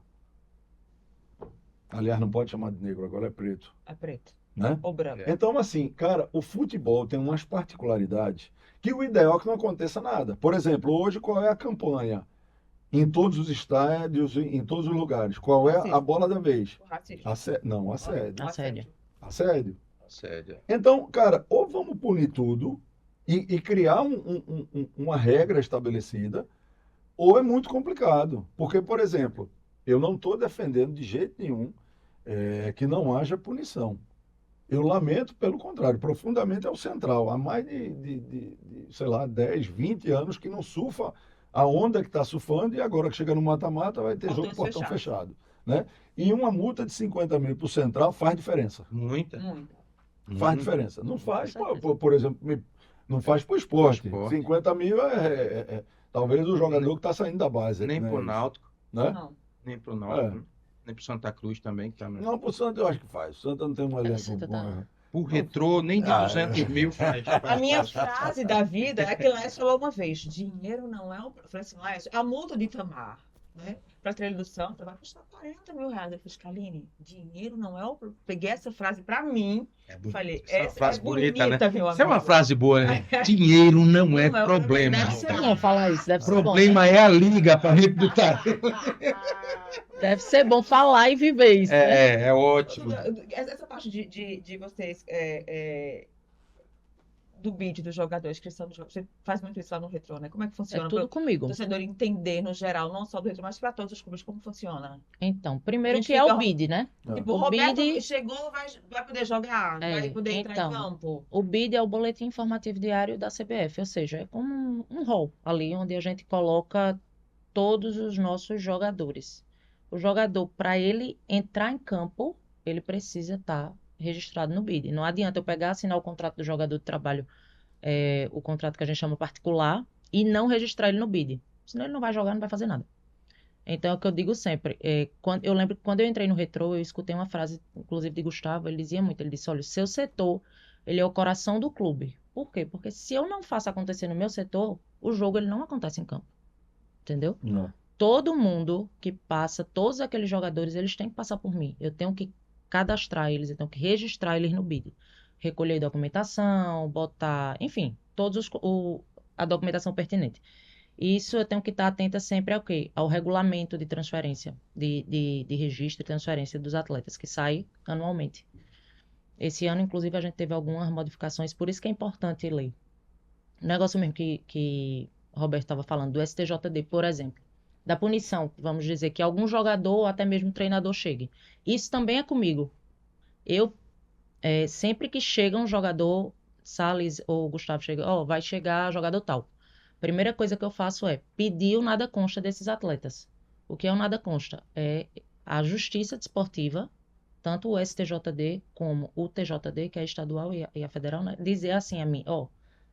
Aliás, não pode chamar de negro, agora é preto, É preto. né? Ou branco. Então, assim, cara, o futebol tem umas particularidades que o ideal é que não aconteça nada. Por exemplo, hoje qual é a campanha? Em todos os estádios, em todos os lugares. Qual é a Racismo. bola da vez? O racismo. Não, assédio. Assédio. Assédio. sério. Então, cara, ou vamos punir tudo e criar uma regra estabelecida, ou é muito complicado. Porque, por exemplo, eu não estou defendendo de jeito nenhum que não haja punição. Eu lamento, pelo contrário, profundamente ao Central. Há mais de sei lá, 10, 20 anos que não surfa a onda que está surfando e agora que chega no mata-mata vai ter Portões jogo portão fechados. fechado, né? E uma multa de 50 mil para o Central faz diferença. Muita. Muito. Faz Muita. diferença. Não Com faz, certeza. por exemplo, não faz para o esporte. Esporte. 50 mil talvez o jogador que está saindo da base. Nem né? pro Náutico, Né? Não. nem pro Náutico, nem pro Santa Cruz também, que tá no... Não, pro Santa eu acho que faz. O Santa não tem um elenco Santa bom. tá- O Retrô, nem de Ah, 200 mil faz. A minha frase da vida é que Laércio falou uma vez: dinheiro não é um. Eu falei assim, Laércio, a multa de Itamar, né? Para trilha do Santos vai custar 40 mil reais. Eu falei, Kaline, dinheiro não é o. Peguei essa frase para mim. Falei, Essa é uma essa frase é bonita, né? meu Isso é uma amigo. frase boa, né? Dinheiro não é Não é o problema. problema, deve ser Deve ser bom falar isso, deve ser bom. Problema é a liga para gente botar. Deve ser bom falar e viver isso, né? É ótimo. Essa parte de vocês, do bid dos jogadores, inscrição dos jogadores, você faz muito isso lá no Retrô, né? Como é que É funciona? tudo Para o comigo. torcedor entender, no geral, não só do Retrô, mas para todos os clubes, como funciona. Então, primeiro Gente que é fica- o bid, né? Tipo, O o Roberto bid- chegou, vai poder jogar, vai poder entrar então, em campo. O BID é o Boletim Informativo Diário da CBF, ou seja, é como um hall ali onde a gente coloca todos os nossos jogadores. O jogador, para ele entrar em campo, ele precisa estar registrado no BID. Não adianta eu pegar, assinar o contrato do jogador de trabalho, o contrato que a gente chama particular, e não registrar ele no BID. Senão ele não vai jogar, não vai fazer nada. Então, é o que eu digo sempre. Eu lembro que quando eu entrei no Retrô, eu escutei uma frase, inclusive de Gustavo, ele dizia muito, ele disse, olha, o seu setor, ele é o coração do clube. Por quê? Porque se eu não faço acontecer no meu setor, o jogo ele não acontece em campo. Entendeu? Não. Todo mundo que passa, todos aqueles jogadores, eles têm que passar por mim. Eu tenho que cadastrar eles, eu tenho que registrar eles no BID. Recolher documentação, botar, enfim, a documentação pertinente. Isso eu tenho que estar atenta sempre ao quê? Ao regulamento de transferência, de registro e transferência dos atletas, que sai anualmente. Esse ano, inclusive, a gente teve algumas modificações, por isso que é importante ler. O negócio mesmo que o Roberto estava falando, do STJD, por exemplo, da punição, vamos dizer, que algum jogador ou até mesmo treinador chegue. Isso também é comigo. Eu, sempre que chega um jogador, Salles ou Gustavo chega, vai chegar jogador tal. Primeira coisa que eu faço é pedir o nada consta desses atletas. O que é o nada consta? É a Justiça Desportiva, tanto o STJD como o TJD, que é estadual e a federal, né? Dizer assim a mim,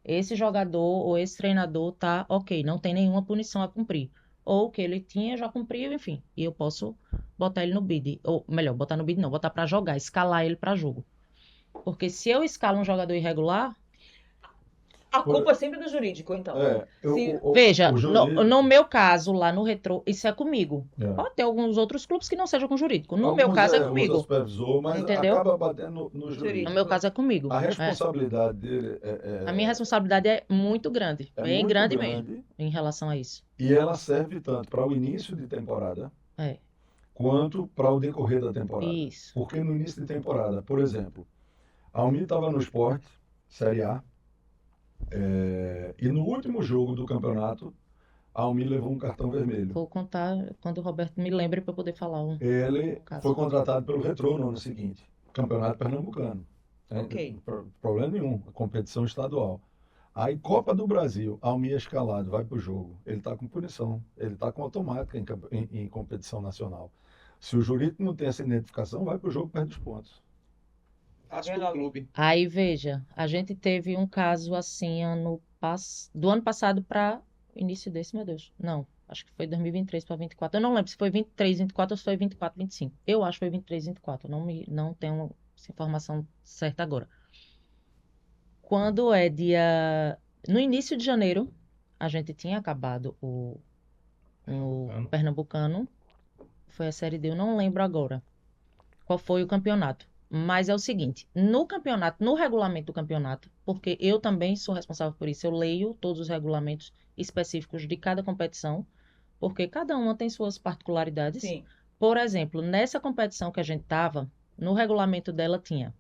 esse jogador ou esse treinador tá ok, não tem nenhuma punição a cumprir. Ou que ele tinha, já cumpriu, enfim. E eu posso botar ele no BID. Ou melhor, botar no BID não, botar para jogar, escalar ele para jogo. Porque se eu escalo um jogador irregular, A culpa é sempre do jurídico, então. veja, o jurídico- no meu caso, lá no Retrô, isso é comigo. É. Pode ter alguns outros clubes que não sejam com jurídico. No meu Alguns caso é usa comigo. supervisor, mas Entendeu? acaba batendo no jurídico. Jurídico. No meu caso é comigo. A responsabilidade dele A minha responsabilidade é muito grande, é bem muito grande mesmo, em relação a isso. e ela serve tanto para o início de temporada É, quanto para o decorrer da temporada. isso. Porque no início de temporada, por exemplo, a Almir estava no Sport, Série A, e no último jogo do campeonato, a Almir levou um cartão vermelho. Vou contar quando o Roberto me lembre para poder falar um. Ele caso. foi contratado pelo Retrô no ano seguinte, Campeonato Pernambucano. Ok. Problema nenhum, competição estadual. Aí, Copa do Brasil, Almir escalado, vai para o jogo. Ele está com punição, ele está com automática em competição nacional. Se o jurídico não tem essa identificação, vai para o jogo, perde os pontos. Acho que o clube. Aí, veja, a gente teve um caso assim do ano passado para início desse, meu Deus. Não, acho que foi 2023 para 24. Eu não lembro se foi 23, 24 ou se foi 24, 25. Eu acho que foi 23, 24. Não tenho essa informação certa agora. Quando no início de janeiro, a gente tinha acabado o Pernambucano. Foi a Série D, eu não lembro agora qual foi o campeonato. Mas é o seguinte, no regulamento do campeonato, porque eu também sou responsável por isso, eu leio todos os regulamentos específicos de cada competição, porque cada uma tem suas particularidades. Sim. Por exemplo, nessa competição que a gente estava, no regulamento dela tinha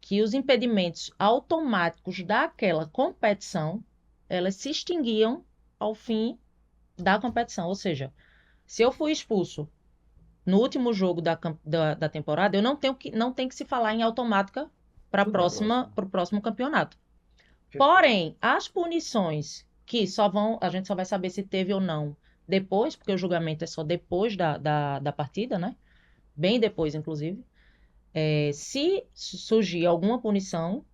que os impedimentos automáticos daquela competição, elas se extinguiam ao fim da competição. Ou seja, se eu fui expulso no último jogo da temporada, eu não tem que se falar em automática para o próximo campeonato. Porém, as punições que a gente só vai saber se teve ou não depois, porque o julgamento é só depois da partida, né? Bem depois, inclusive. Se surgir alguma punição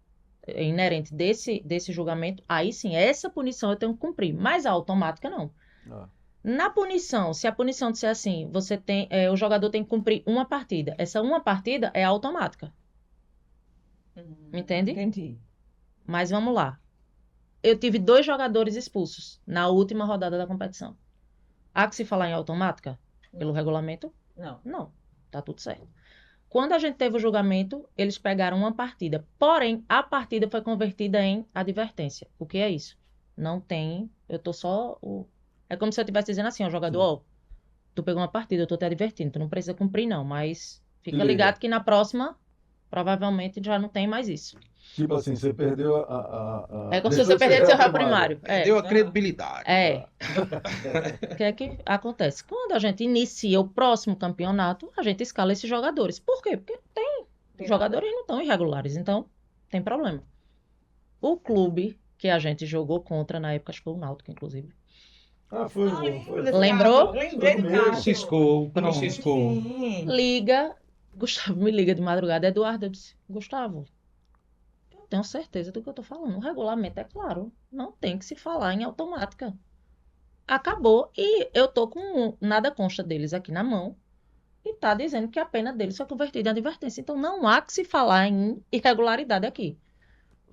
inerente desse julgamento, aí sim, essa punição eu tenho que cumprir, mas a automática não. Ah. Na punição, se a punição disser assim, o jogador tem que cumprir uma partida, essa uma partida é automática, entende? Entendi. Mas vamos lá. Eu tive 2 jogadores expulsos na última rodada da competição. Há que se falar em automática? Pelo regulamento? Não. Não, tá tudo certo. Quando a gente teve o julgamento, eles pegaram uma partida. Porém, a partida foi convertida em advertência. O que é isso? Não tem. Eu tô só. É como se eu estivesse dizendo assim, ó, jogador, ó, tu pegou uma partida, eu tô te advertindo, tu não precisa cumprir, não, mas fica Liga. ligado que na próxima, provavelmente já não tem mais isso. Tipo assim, você perdeu É como se você perdesse seu réu primário. Deu a credibilidade. O que é que acontece? Quando a gente inicia o próximo campeonato, a gente escala esses jogadores. Por quê? Porque os jogadores não estão irregulares, então tem problema. O clube que a gente jogou contra, na época, acho que foi o Náutico, inclusive. Foi. Lembrou? Lembrei do Foi caso. Ciscou. Sim. Liga, Gustavo me liga de madrugada, Eduardo, eu disse, Gustavo, eu tenho certeza do que eu tô falando. O regulamento é claro, não tem que se falar em automática. Acabou, e eu tô com nada consta deles aqui na mão, e tá dizendo que a pena deles foi convertida em advertência. Então não há que se falar em irregularidade aqui.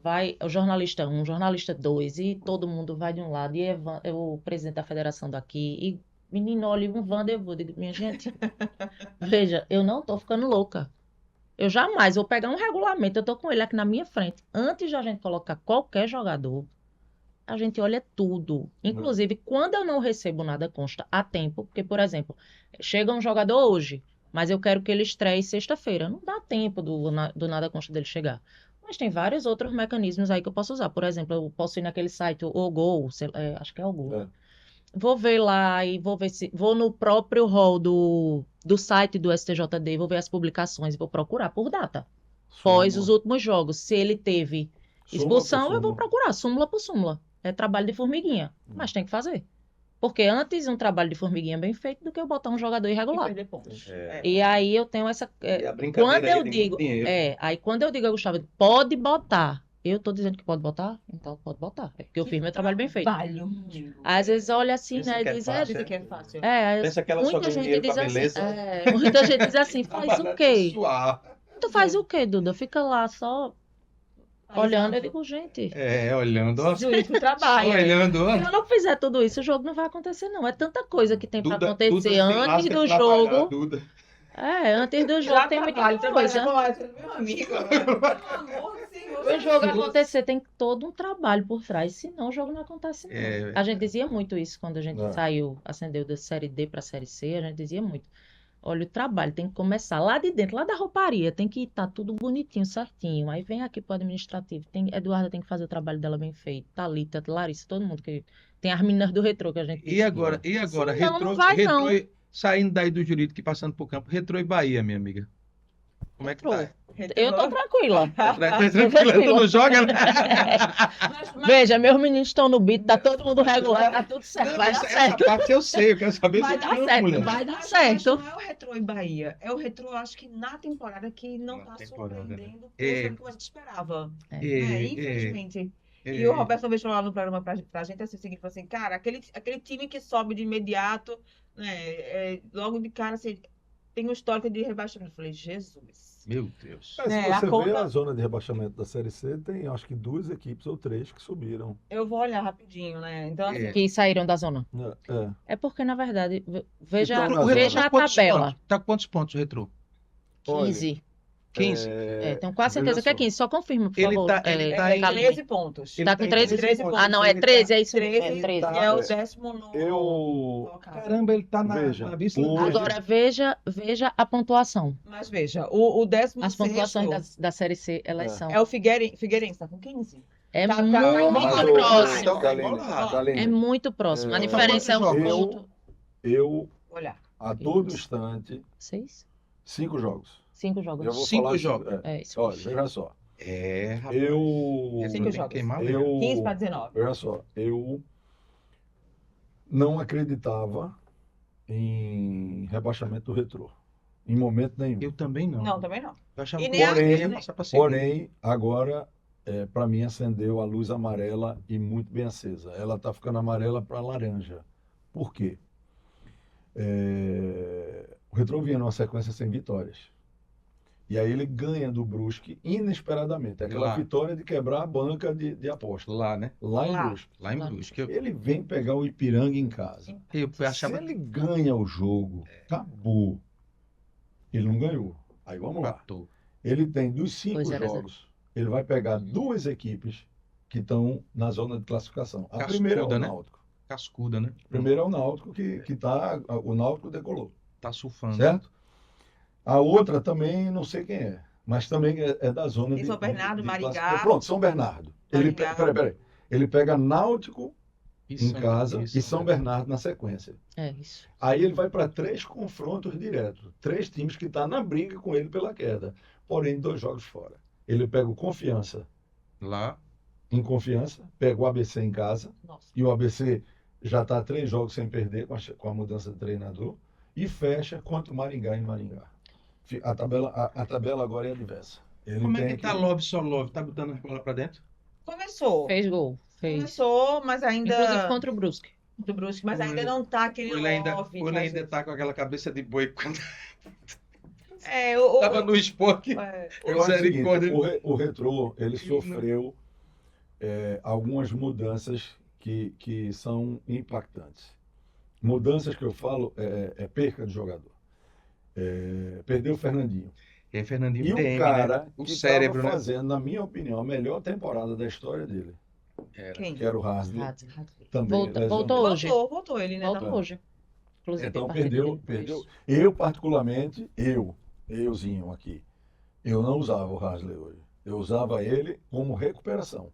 Vai o jornalista 1, jornalista 2, e todo mundo vai de um lado, e o presidente da federação daqui, e menino, olha, um Vanderwood, eu digo, minha gente, veja, eu não tô ficando louca. Eu jamais vou pegar um regulamento, eu tô com ele aqui na minha frente. Antes de a gente colocar qualquer jogador, a gente olha tudo. Inclusive, quando eu não recebo nada consta a tempo, porque, por exemplo, chega um jogador hoje, mas eu quero que ele estreie sexta-feira. Não dá tempo do nada consta dele chegar. Mas tem vários outros mecanismos aí que eu posso usar. Por exemplo, eu posso ir naquele site, o Gol, acho que é o Gol. Vou ver lá e vou ver se. Vou no próprio hall do site do STJD, vou ver as publicações e vou procurar por data. Pós os últimos jogos. Se ele teve expulsão, eu vou procurar, súmula por súmula. É trabalho de formiguinha, mas tem que fazer. Porque antes um trabalho de formiguinha bem feito do que eu botar um jogador E irregular. perder pontos. E aí eu tenho essa. a brincadeira Quando aí eu tem digo. muito dinheiro. Aí quando eu digo a Gustavo, pode botar. Eu tô dizendo que pode botar? Então pode botar. É porque eu fiz meu trabalho bem feito. Trabalho. Às vezes olha assim, Pensa né? que é E diz, fácil, Isso que é fácil. Pensa que ela só muita ganha gente dinheiro diz com a assim. beleza. Muita gente diz assim, faz o Trabalhar quê? suar. Tu faz o quê, Duda? Fica lá só olhando. Eu digo, gente, Olhando, ó. Juiz do Só trabalho. olhando, ó. se eu não fizer tudo isso, o jogo não vai acontecer, não. É tanta coisa que tem pra Duda acontecer se antes lasca do de trabalhar, jogo. Duda. Antes do jogo Já tem muita trabalho, coisa. meu amigo. Pelo amor de Deus. O jogo acontecer tem todo um trabalho por trás, senão o jogo não acontece, não. É. A gente dizia muito isso quando a gente É. ascendeu da Série D para a Série C, a gente dizia muito. Olha, o trabalho tem que começar lá de dentro, lá da rouparia, tem que estar tudo bonitinho, certinho. Aí vem aqui para o administrativo. Eduarda tem que fazer o trabalho dela bem feito. Thalita, Larissa, todo mundo que tem as meninas do retrô que a gente E agora, Senão, Retrô, não vai, Retrô não. saindo daí do jurídico e passando pro campo, Retrô e Bahia, minha amiga. Como é que tá? Eu tô tranquila. Tá tranquila, tu não joga, né? Veja, meus meninos estão no beat, tá todo mundo regular, tá tudo certo, vai dar Essa certo. parte eu sei, eu quero saber Vai do dar campo, certo, mulher. vai dar Mas certo. não é o Retrô em Bahia. É o Retrô, acho que na temporada que não Na tá temporada. surpreendendo É. pelo que a gente esperava. É. Infelizmente. E o Roberto veio lá no programa pra gente assim, falou assim, cara, aquele time que sobe de imediato, né, logo de cara, assim, tem um histórico de rebaixamento. Eu falei, Jesus. Meu Deus. Se É, a você vê conta- a zona de rebaixamento da Série C, tem acho que 2 equipes ou 3 que subiram. Eu vou olhar rapidinho, né? Então, assim, Que saíram da zona. É. É porque, na verdade, veja, Então, O Retrô veja tá a quantos tabela. pontos? Tá com quantos pontos o Retrô? Olha, 15. 15. Tenho quase certeza veja que é só. 15. Só confirma, por Ele favor. tá em Kaline. 13 pontos. Ele Tá com em 13? 13 pontos. Ah, não, é Ele 13, é isso 13, mesmo. É 13. que é o 19º Eu- colocado. Caramba, ele tá Veja, na vice. hoje- Agora, veja a pontuação. Mas veja, o 16º As pontuações da Série C, elas são. é o Figueirense, tá com 15. É tá- muito Mas o- próximo. então, Kaline, É muito próximo. A É. diferença é um Quantos jogos? ponto. eu, Olhar. a todo Isso. instante, 6? 5 jogos. 5 Eu jogos. vou 5 falar jogos. É isso. Olha, veja só. Rapaz. Eu. Cinco jogos. Queimar Eu. 15 para 19. Veja só, eu não acreditava em rebaixamento do Retrô, em momento nenhum. Eu também não. Não, também não. Eu achava E que nem a- Porém, nem- passar pra segunda. Porém, agora, para mim, acendeu a luz amarela e muito bem acesa. Ela está ficando amarela para laranja. Por quê? O Retrô vinha numa sequência sem vitórias. E aí ele ganha do Brusque inesperadamente. Aquela Lá. vitória de quebrar a banca de aposta. Lá, né? Lá em Lá. Brusque. Lá em Lá. Brusque. Ele vem pegar o Ipiranga em casa. Eu Se achava ele ganha o jogo, acabou. Ele não ganhou. Aí vamos lá. empatou. Ele tem dos 5 Foi 0 a 0. jogos, ele vai pegar 2 equipes que estão na zona de classificação. A Cascuda, primeira é o né? Náutico. Cascuda, né? A primeira é o Náutico o Náutico decolou, Tá surfando. certo? A outra também não sei quem é, mas também é da zona Tem São Bernardo, Maringá. classificação. Pronto, São Bernardo. Maringá. Peraí. Ele pega Náutico em Isso, casa isso, e São Bernardo na sequência. É isso. Aí ele vai para 3 confrontos diretos. 3 times que estão na briga com ele pela queda. Porém, 2 jogos fora. Ele pega o Confiança Lá. em Confiança, pega o ABC em casa. Nossa. E o ABC já está 3 jogos sem perder com a mudança de treinador. E fecha contra o Maringá em Maringá. A tabela agora é adversa. Ele Como é tem que tá Love só Love? Tá botando a bola pra dentro? Começou. Fez gol. Fez. Começou, mas ainda. Inclusive contra o Brusque. Do Brusque, mas Ou ainda ele- não tá aquele Ou ele ainda, love. ou ele ainda tá com aquela cabeça de boi quando É, tava no esporte. é, Eu acho o seguinte, Misericórdia. o Retrô, ele sofreu algumas mudanças que são impactantes. Mudanças que eu falo é perca de jogador. Perdeu o Fernandinho. E aí, Fernandinho E DM, o cara né? O que cérebro, estava né? fazendo, na minha opinião, a melhor temporada da história dele, Era. quem? que era o Hasley, Hadley. também Voltou lesionou. hoje. Voltou ele, né? Volta Tá- hoje. Inclusive, Então a partida perdeu. depois. Eu, particularmente, euzinho aqui, eu não usava o Hasley hoje. Eu usava ele como recuperação.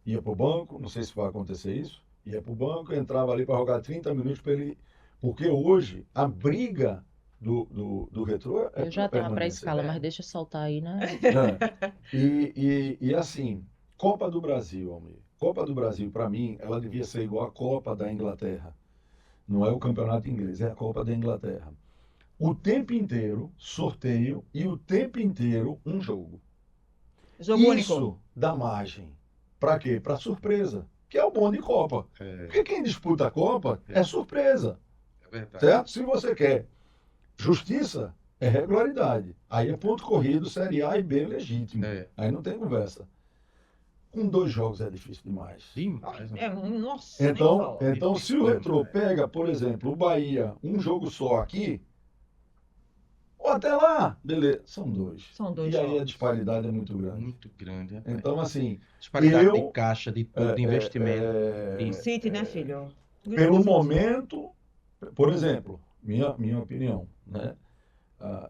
Ia para o banco, não sei se vai acontecer isso, ia para o banco, entrava ali para jogar 30 minutos para ele. Porque hoje a briga do Retrô é Eu já pela tenho a permanência. pré-escala, mas deixa eu soltar aí, né? É. E assim, Copa do Brasil, Almir. Copa do Brasil, para mim, ela devia ser igual a Copa da Inglaterra. Não é o campeonato inglês, é a Copa da Inglaterra. O tempo inteiro, sorteio, e o tempo inteiro, um jogo. Jogo Isso único. dá margem. Para quê? Para surpresa. Que é o bom de Copa. Porque quem disputa a Copa é surpresa. É verdade. Certo? Se você quer justiça, é regularidade. Aí é ponto corrido, Série A e B legítimo. É. Aí não tem conversa. Com 2 jogos é difícil demais. Demais. né? Nossa, nem Então, fala. então se o Retrô pega, por exemplo, o Bahia, um jogo só aqui, ou até lá, beleza, são 2. São 2 E aí a jogos. disparidade é muito grande. Muito grande. Então, assim, Disparidade eu- de caixa, de tudo, de investimento. O City, né, filho? pelo momento, por exemplo, minha opinião, né?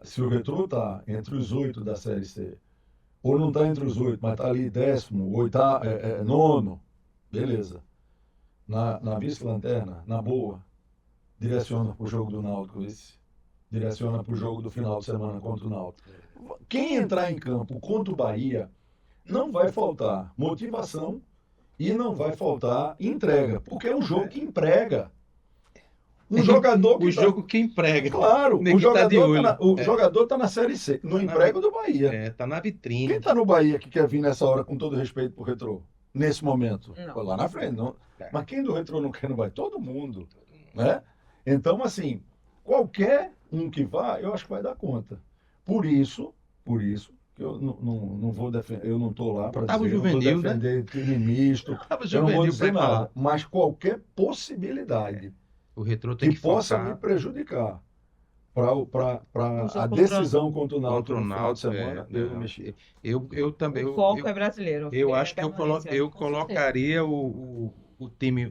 Se o Retrô está entre os 8 da Série C, ou não está entre os 8, mas está ali 10º, 8º, 9º, beleza. Na vice-lanterna, na boa, direciona para o jogo do Náutico, direciona para o jogo do final de semana contra o Náutico. Quem entrar em campo contra o Bahia, não vai faltar motivação e não vai faltar entrega, porque é um jogo que emprega. Um jogador que O jogo que emprega. Claro, Nego tá de olho. o jogador está na Série C, no emprego do Bahia. É, tá na vitrine. Quem está no Bahia que quer vir nessa hora, com todo respeito pro Retrô, nesse momento? Não. Foi lá na frente, não. É. Mas quem do Retrô não quer no Bahia? Todo mundo, né? Então, assim, qualquer um que vá, eu acho que vai dar conta. Por isso, que eu não vou defender, eu não estou lá para Tava dizer, eu não vou juvenil, né? defender time misto, Tava eu não vou juvenil dizer pra nada, falar. mas qualquer possibilidade O Retrô tem que que possa focar. me prejudicar para O jogo a contra- decisão contra o Náutico Contra o no final de Náutico, semana, eu não mexi. Eu também. O Eu, foco eu, é brasileiro. eu É acho que eu permanência. colocaria o time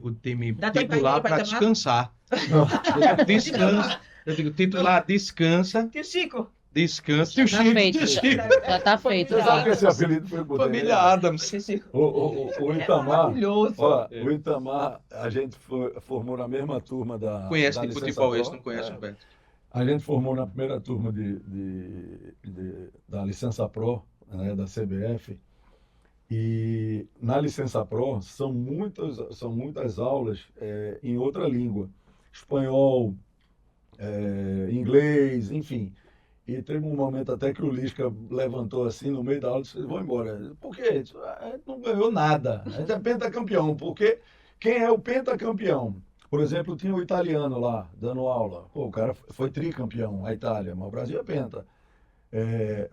Dá tempo titular ainda pra para chamar? descansar. Descansa. Eu digo, titular descansa, Tio Chico. descansa. Já tá feito. Já tá feito. Você sabe que Já. esse apelido foi por Família Adams. Tio Chico. O É Itamar, maravilhoso. ó, o Itamar, a gente formou na mesma turma Conhece da de licença futebol pro, esse, não conhece, é. Roberto? A gente formou na primeira turma da licença pro, né, da CBF. E na Licença Pro são muitas aulas em outra língua. Espanhol, inglês, enfim. E teve um momento até que o Lisca levantou assim no meio da aula e disse, vou embora. Por quê? A gente não ganhou nada. A gente é pentacampeão. Porque quem é o pentacampeão? Por exemplo, tinha o italiano lá, dando aula. Pô, o cara foi tricampeão, a Itália, mas o Brasil é penta.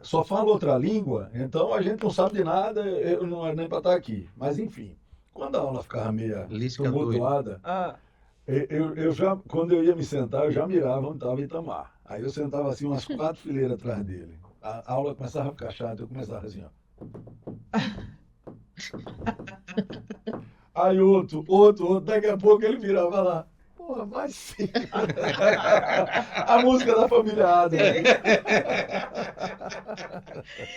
Só fala outra língua, então a gente não sabe de nada, eu não era nem para estar aqui. Mas enfim, quando a aula ficava meio Lisca tumultuada, quando eu ia me sentar, eu já mirava onde estava Itamar. Aí eu sentava assim umas 4 fileiras atrás dele. A aula começava a ficar chata, eu começava assim, ó. Aí outro, daqui a pouco ele virava lá. Porra, mas sim. A música da família Adams.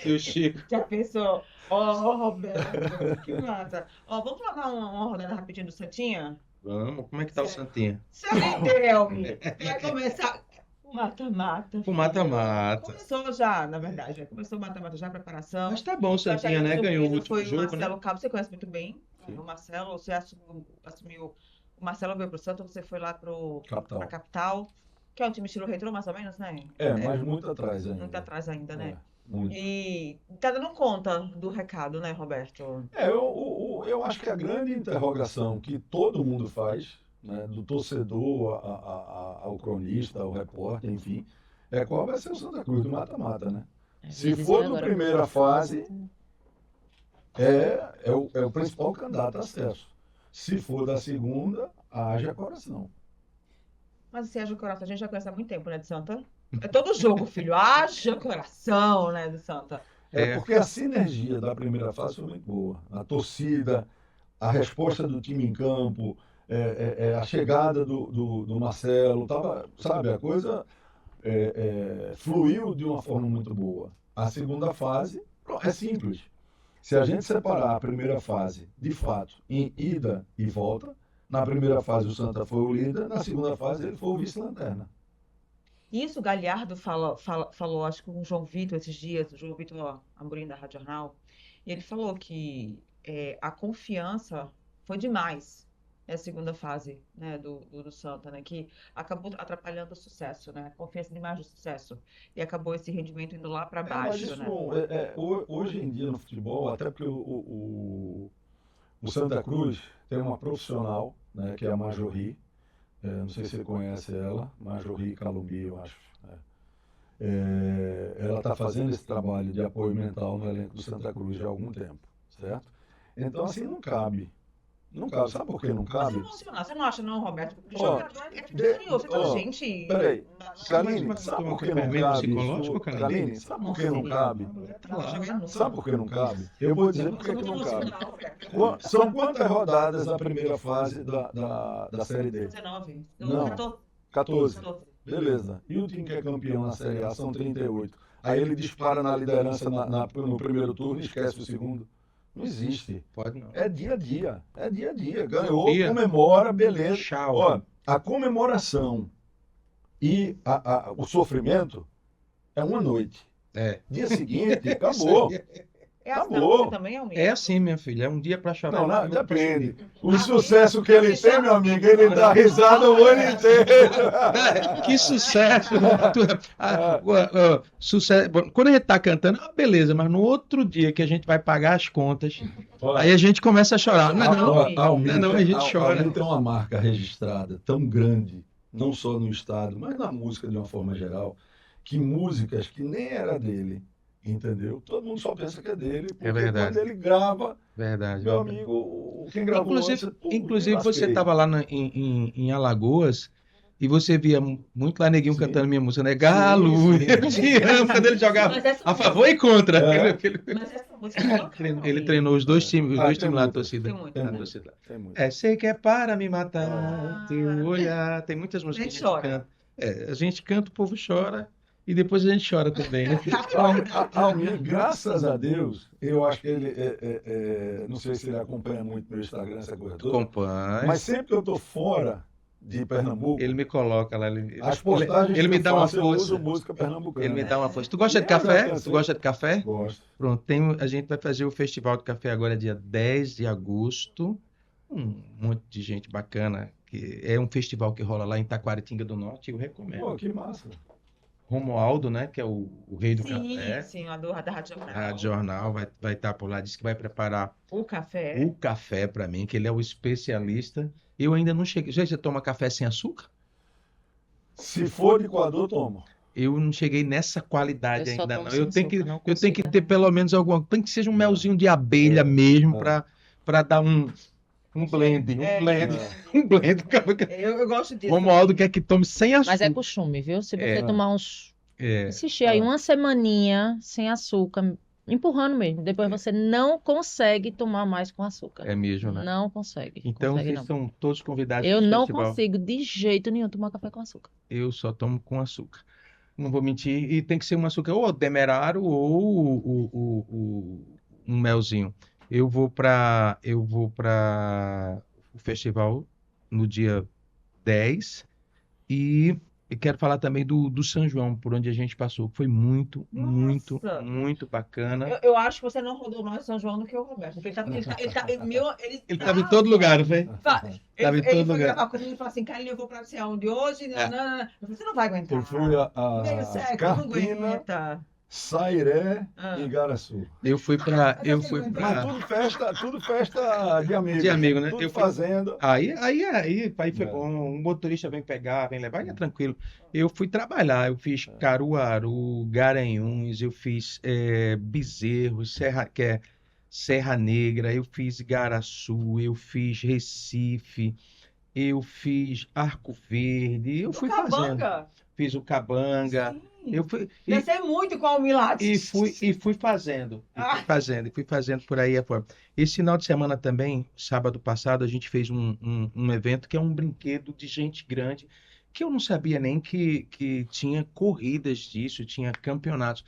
E o Chico. Já pensou? Roberto, que massa. Vamos colocar uma rodada rapidinho do Santinha? Vamos, como é que tá o Santinha? Delme, vai começar o mata-mata. O mata-mata. Começou já, na verdade. Começou o mata-mata já, a preparação. Mas tá bom, o Santinha, né? Ganhou o último foi jogo, o Marcelo né? Cabo, você conhece muito bem. Sim. O Marcelo, você assumiu. O Marcelo veio pro Santos, você foi lá Capital. pra capital, que é um time estilo retrô, mais ou menos, né? Mas muito atrás ainda. Muito atrás ainda, né? Muito. E tá dando conta do recado, né, Roberto? Eu acho que a grande interrogação que todo mundo faz, né, do torcedor ao cronista, ao repórter, enfim, qual vai ser o Santa Cruz do mata-mata, né? Se for na primeira fase, é o principal candidato a acesso. Se for da segunda, haja coração. Mas se haja coração, a gente já conhece há muito tempo, né, de Santa? É todo jogo, filho. Haja coração, né, de Santa. Porque a sinergia da primeira fase foi muito boa. A torcida, a resposta do time em campo, a chegada do Marcelo, sabe, a coisa fluiu de uma forma muito boa. A segunda fase é simples. Se a gente separar a primeira fase, de fato, em ida e volta, na primeira fase o Santa foi o líder, na segunda fase ele foi o vice-lanterna. Isso o Galhardo falou, acho que com o João Vitor esses dias, o João Vitor Amorim da Rádio Jornal, e ele falou que a confiança foi demais na segunda fase, né, do Santa, né, que acabou atrapalhando o sucesso, né, confiança demais no sucesso, e acabou esse rendimento indo lá para baixo, mas né? Hoje em dia no futebol, até porque o Santa Cruz tem uma profissional, né, que é a Majorri, não sei se você conhece ela, Majorri Calumbi, eu acho. Ela está fazendo esse trabalho de apoio mental no elenco do Santa Cruz já há algum tempo, certo? Então, assim, não cabe. Não cabe. Sabe por que não cabe? Você não acha, não, Roberto? O jogador você tá gente. Peraí, Kaline, sabe por que não cabe? Kaline, sabe por que não cabe? Sabe por que não cabe? Eu vou dizer por que não cabe. São quantas rodadas da primeira fase da Série D? 19. Não. 14. Beleza. E o time que é campeão na Série A são 38. Aí ele dispara na liderança no primeiro turno e esquece o segundo. Não existe. Pode não. É dia a dia. É dia a dia. Ganhou, comemora, beleza. Tchau. Ó, a comemoração e o sofrimento é uma noite. Dia seguinte, acabou. Acabou. Também é É assim, minha filha. É um dia pra chorar. Não, depende. O sucesso que ele tem, meu amigo, ele dá risada o ano inteiro. Que sucesso! Sucesso. Bom, quando a gente tá cantando, beleza, mas no outro dia que a gente vai pagar as contas, aí a gente começa a chorar. Não, a gente chora. Ele tem uma marca registrada tão grande, não só no estado, mas na música de uma forma geral, que músicas que nem era dele, entendeu? Todo mundo só pensa que é dele, porque verdade. quando ele grava, Verdade. meu amigo, quem gravou Inclusive você estava lá em Alagoas e você via muito lá neguinho cantando minha música, né? Galo, eu te amo, quando ele jogava a favor e contra. Mas essa música Ele treinou os dois times lá da torcida. Tem muito. Sei que é para me matar, teu olhar. Tem muitas músicas que a gente canta. A gente canta, o povo chora. E depois a gente chora também, né? Almir, graças a Deus, eu acho que ele, não sei se ele acompanha muito meu Instagram, essa coisa toda. Acompanha. Mas sempre que eu estou fora de Pernambuco. Ele me coloca lá. As postagens ele que me eu dá uma faço, eu força. uso música pernambucana. Ele me dá uma força. Tu gosta de Eu café? já Tu gosta de café? Gosto. Pronto, a gente vai fazer o Festival do Café agora dia 10 de agosto. Um monte de gente bacana. Que é um festival que rola lá em Taquaritinga do Norte. Eu recomendo. Pô, que massa. Romualdo, né? Que é o rei do café. Sim, da Rádio Jornal. A Rádio Jornal vai estar por lá. Diz que vai preparar O café. o café para mim, que ele é o especialista. Eu ainda não cheguei. Já você toma café sem açúcar? Se for de coador, tomo. Eu não cheguei nessa qualidade Eu só ainda tomo não. sem Eu tenho que, açúcar, não eu tenho que consigo. ter pelo menos alguma. Tem que seja um melzinho de abelha mesmo É. para dar um blend. É. Um blend. Eu gosto disso. Romualdo quer que tome sem açúcar. Mas é costume, viu? Se você É. tomar uns... É. Insistir aí uma semaninha sem açúcar, empurrando mesmo. Depois você não consegue tomar mais com açúcar. É mesmo, né? Não consegue. Então Consegue vocês não. são todos convidados Eu para o não festival. consigo de jeito nenhum tomar café com açúcar. Eu só tomo com açúcar. Não vou mentir. E tem que ser um açúcar ou demerara ou um melzinho. Eu vou para o festival no dia 10 e quero falar também do São João, por onde a gente passou. Foi muito bacana. Eu acho que você não rodou mais São João do que o Roberto. Porque ele Estava em todo lugar, não foi? Tava Tava em todo ele foi lugar. gravar comigo e falou assim, Carlinhos, eu vou pra sei aonde hoje. Não. Eu falei, você não vai aguentar. Eu fui Meio a seco, não Carpina, aguenta. Sairé Ah. e Igaraçu. Eu fui para Mas tudo festa de amigo. De amigo, né? Tudo Eu fui- fazenda. Aí foi É. bom. Um motorista vem pegar, vem levar, e é tranquilo. Eu fui trabalhar, eu fiz Caruaru, Garanhuns, eu fiz Bezerro, que é Serra Negra, eu fiz Igaraçu, eu fiz Recife, eu fiz Arco Verde, eu fui fazendo. Cabanga. Fiz o Cabanga, Sim. eu fui Eu sei muito qual o milagre. e fui fazendo, e fui fazendo por aí afora. Esse final de semana também, sábado passado, a gente fez um evento que é um brinquedo de gente grande, que eu não sabia nem que tinha corridas disso, tinha campeonatos.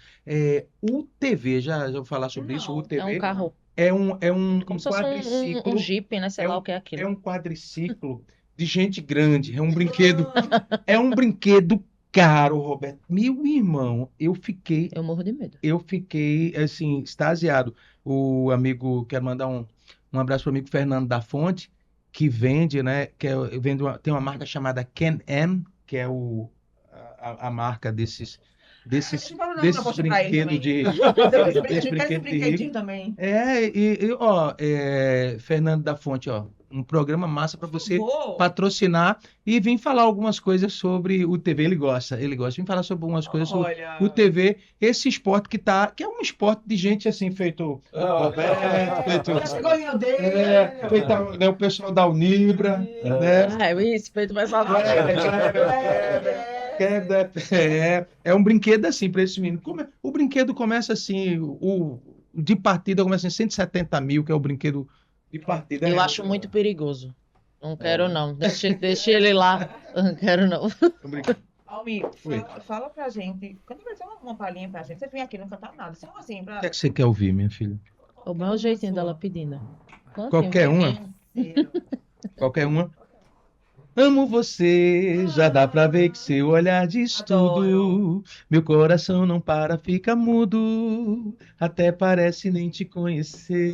UTV, já vou falar sobre isso, Não, UTV. É um carro, É um como se fosse quadriciclo, um Jeep, né? Sei É lá um- o que é aquilo. é um quadriciclo de gente grande, é um brinquedo caro, Roberto. Meu irmão, eu fiquei Eu morro de medo. assim, extasiado. O amigo, quero mandar um abraço para o amigo Fernando da Fonte, que vende, né? Tem uma marca chamada Can-Am, que é a marca desses brinquedos de. Esse brinquedo de brinquedinho também. Fernando da Fonte, ó, um programa massa para você Vou. patrocinar e vir falar algumas coisas sobre o TV. Ele gosta de vir falar sobre algumas coisas sobre Olha. o TV, esse esporte que é um esporte de gente assim, feito Já chegou em aldeia. feito, né, o pessoal da Unibra, né? Isso, feito mais uma É um brinquedo assim para esse menino. O brinquedo começa assim, de partida começa em 170 mil, que é o brinquedo de partida. Eu acho muito perigoso. Não quero, não. Deixa ele lá. Não quero, não. Um brinquedo. Almir, Oi. fala pra gente. Quando vai ser uma palhinha pra gente, você vem aqui e não cantar nada. Só assim, pra. O que é que você quer ouvir, minha filha? O meu jeitinho dela pedindo. Cante Qualquer um uma? pouquinho. Qualquer uma. Amo você, já dá pra ver que seu olhar diz tudo. Adoro. Meu coração não para, fica mudo. Até parece nem te conhecer.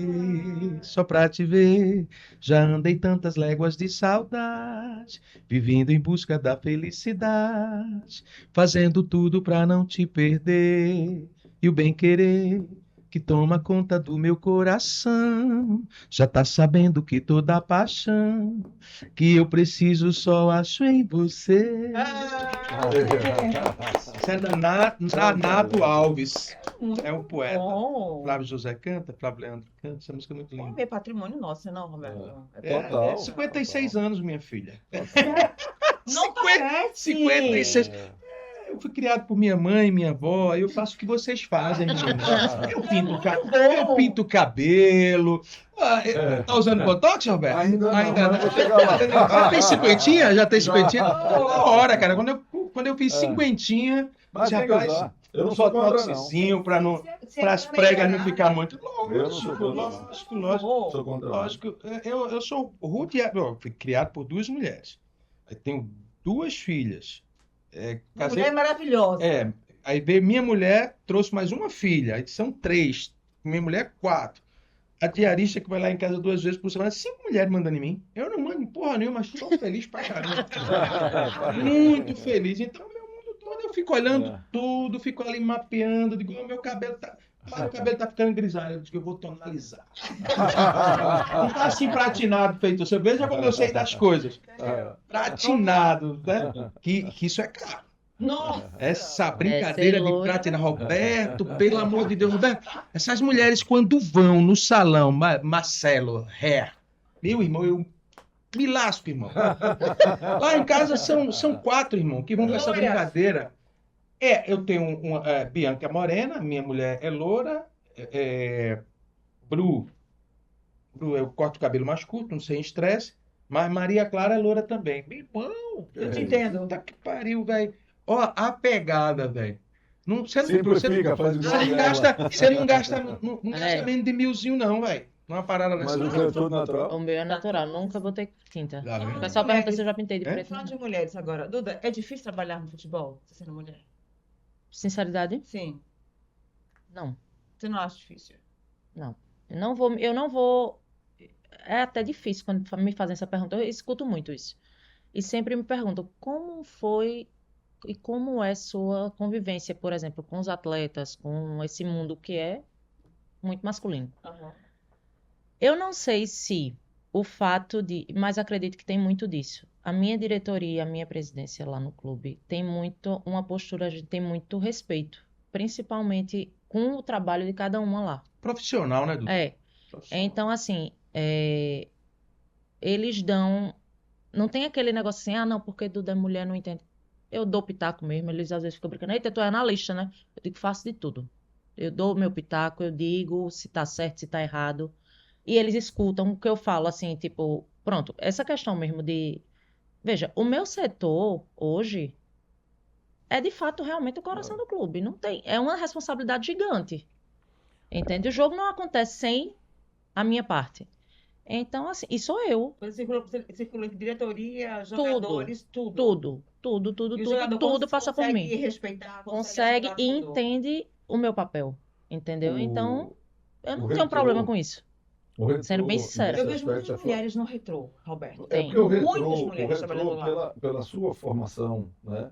Só pra te ver, já andei tantas léguas de saudade, vivendo em busca da felicidade, fazendo tudo pra não te perder. E o bem querer que toma conta do meu coração, já tá sabendo que toda a paixão que eu preciso só acho em você. Isso é da Nato Alves, é um poeta. Bom. Flávio José canta, Flávio Leandro canta, essa música é muito É linda. meio patrimônio nosso, não, Roberto? Total. 56 anos, minha filha. Não parece. 56. Eu fui criado por minha mãe, minha avó, eu faço o que vocês fazem, menina. Eu pinto o cabelo. Tá usando Botox, Roberto? Ainda não. vou chegar lá. Já tem cinquentinha? Já tem cinquentinha? Na hora, cara. Quando eu fiz cinquentinha, Mas tem que rapaz, usar. Eu não um sou contra, não. botoxzinho para as é pregas não ficar muito. Eu não sou contra, não. Lógico. Sou contra. Lógico, eu sou rude, eu fui criado por duas mulheres. Aí tenho 2 filhas. Uma mulher maravilhosa. Aí veio minha mulher, trouxe mais uma filha. Aí são 3. Minha mulher, 4. A diarista que vai lá em casa 2 vezes por semana, 5 mulheres mandando em mim. Eu não mando em porra nenhuma, mas estou feliz pra caramba. Muito feliz. Então, meu mundo todo, eu fico olhando tudo, fico ali mapeando, digo, meu cabelo tá ficando grisalho. Eu digo, eu vou tonalizar. Não tá assim pratinado, feito. Você veja como eu sei das coisas. Pratinado, né? Que isso é caro. Nossa! Essa brincadeira de loira. pratina, Roberto, pelo amor de Deus, Roberto. Essas mulheres, quando vão no salão, Marcelo, Hair, meu irmão, eu me lasco, irmão. Lá em casa são 4, irmão, que vão com essa brincadeira. Eu tenho Bianca Morena, minha mulher é loura, Bru, eu corto o cabelo mais curto, não sem estresse, mas Maria Clara é loura também. Meu irmão, Eu te entendo. puta que pariu, velho. Ó, a pegada, velho. Simplifica, faz igual Você não ela. gasta É. menos de 1.000 não, velho. Numa parada Mas dessa. o teu é todo natural? O meu é natural, nunca botei tinta. Tá vendo? O pessoal pergunta se eu já pintei de preto. Falando de mulheres agora. Duda, é difícil trabalhar no futebol, você sendo mulher? Sinceridade? Sim. Não, Você não acha difícil? não. Eu não vou. É até difícil quando me fazem essa pergunta. Eu escuto muito isso. E sempre me perguntam como foi e como é sua convivência, por exemplo, com os atletas, com esse mundo que é muito masculino. Eu não sei se o fato de, mas acredito que tem muito disso. A minha diretoria, a minha presidência lá no clube tem muito uma postura, a gente tem muito respeito, principalmente com o trabalho de cada uma lá. Profissional, né, Dudu? Profissional. Então, assim, eles dão. Não tem aquele negócio assim, não, porque Duda é mulher, não entende. Eu dou pitaco mesmo, eles às vezes ficam brincando, eita, tu é analista, né? Eu digo, faço de tudo. Eu dou meu pitaco, eu digo se tá certo, se tá errado. E eles escutam o que eu falo, assim, tipo, pronto, essa questão mesmo de. Veja, o meu setor hoje é de fato realmente o coração do clube. Não tem. É uma responsabilidade gigante. Entende? O jogo não acontece sem a minha parte. Então, assim, e sou eu. Você circula entre diretoria, jogadores, tudo. Tudo, E o jogador tudo passa por consegue mim. respeitar, Consegue ajudar e tudo. entende o meu papel. Entendeu? Então, eu não tenho retrô- problema com isso. O retrô, Sendo bem sincera. Eu nesse vejo muitas aspecto, mulheres no retrô, Roberto. É Tem. porque o Muitas retrô, mulheres trabalhando lá. pela sua formação, né?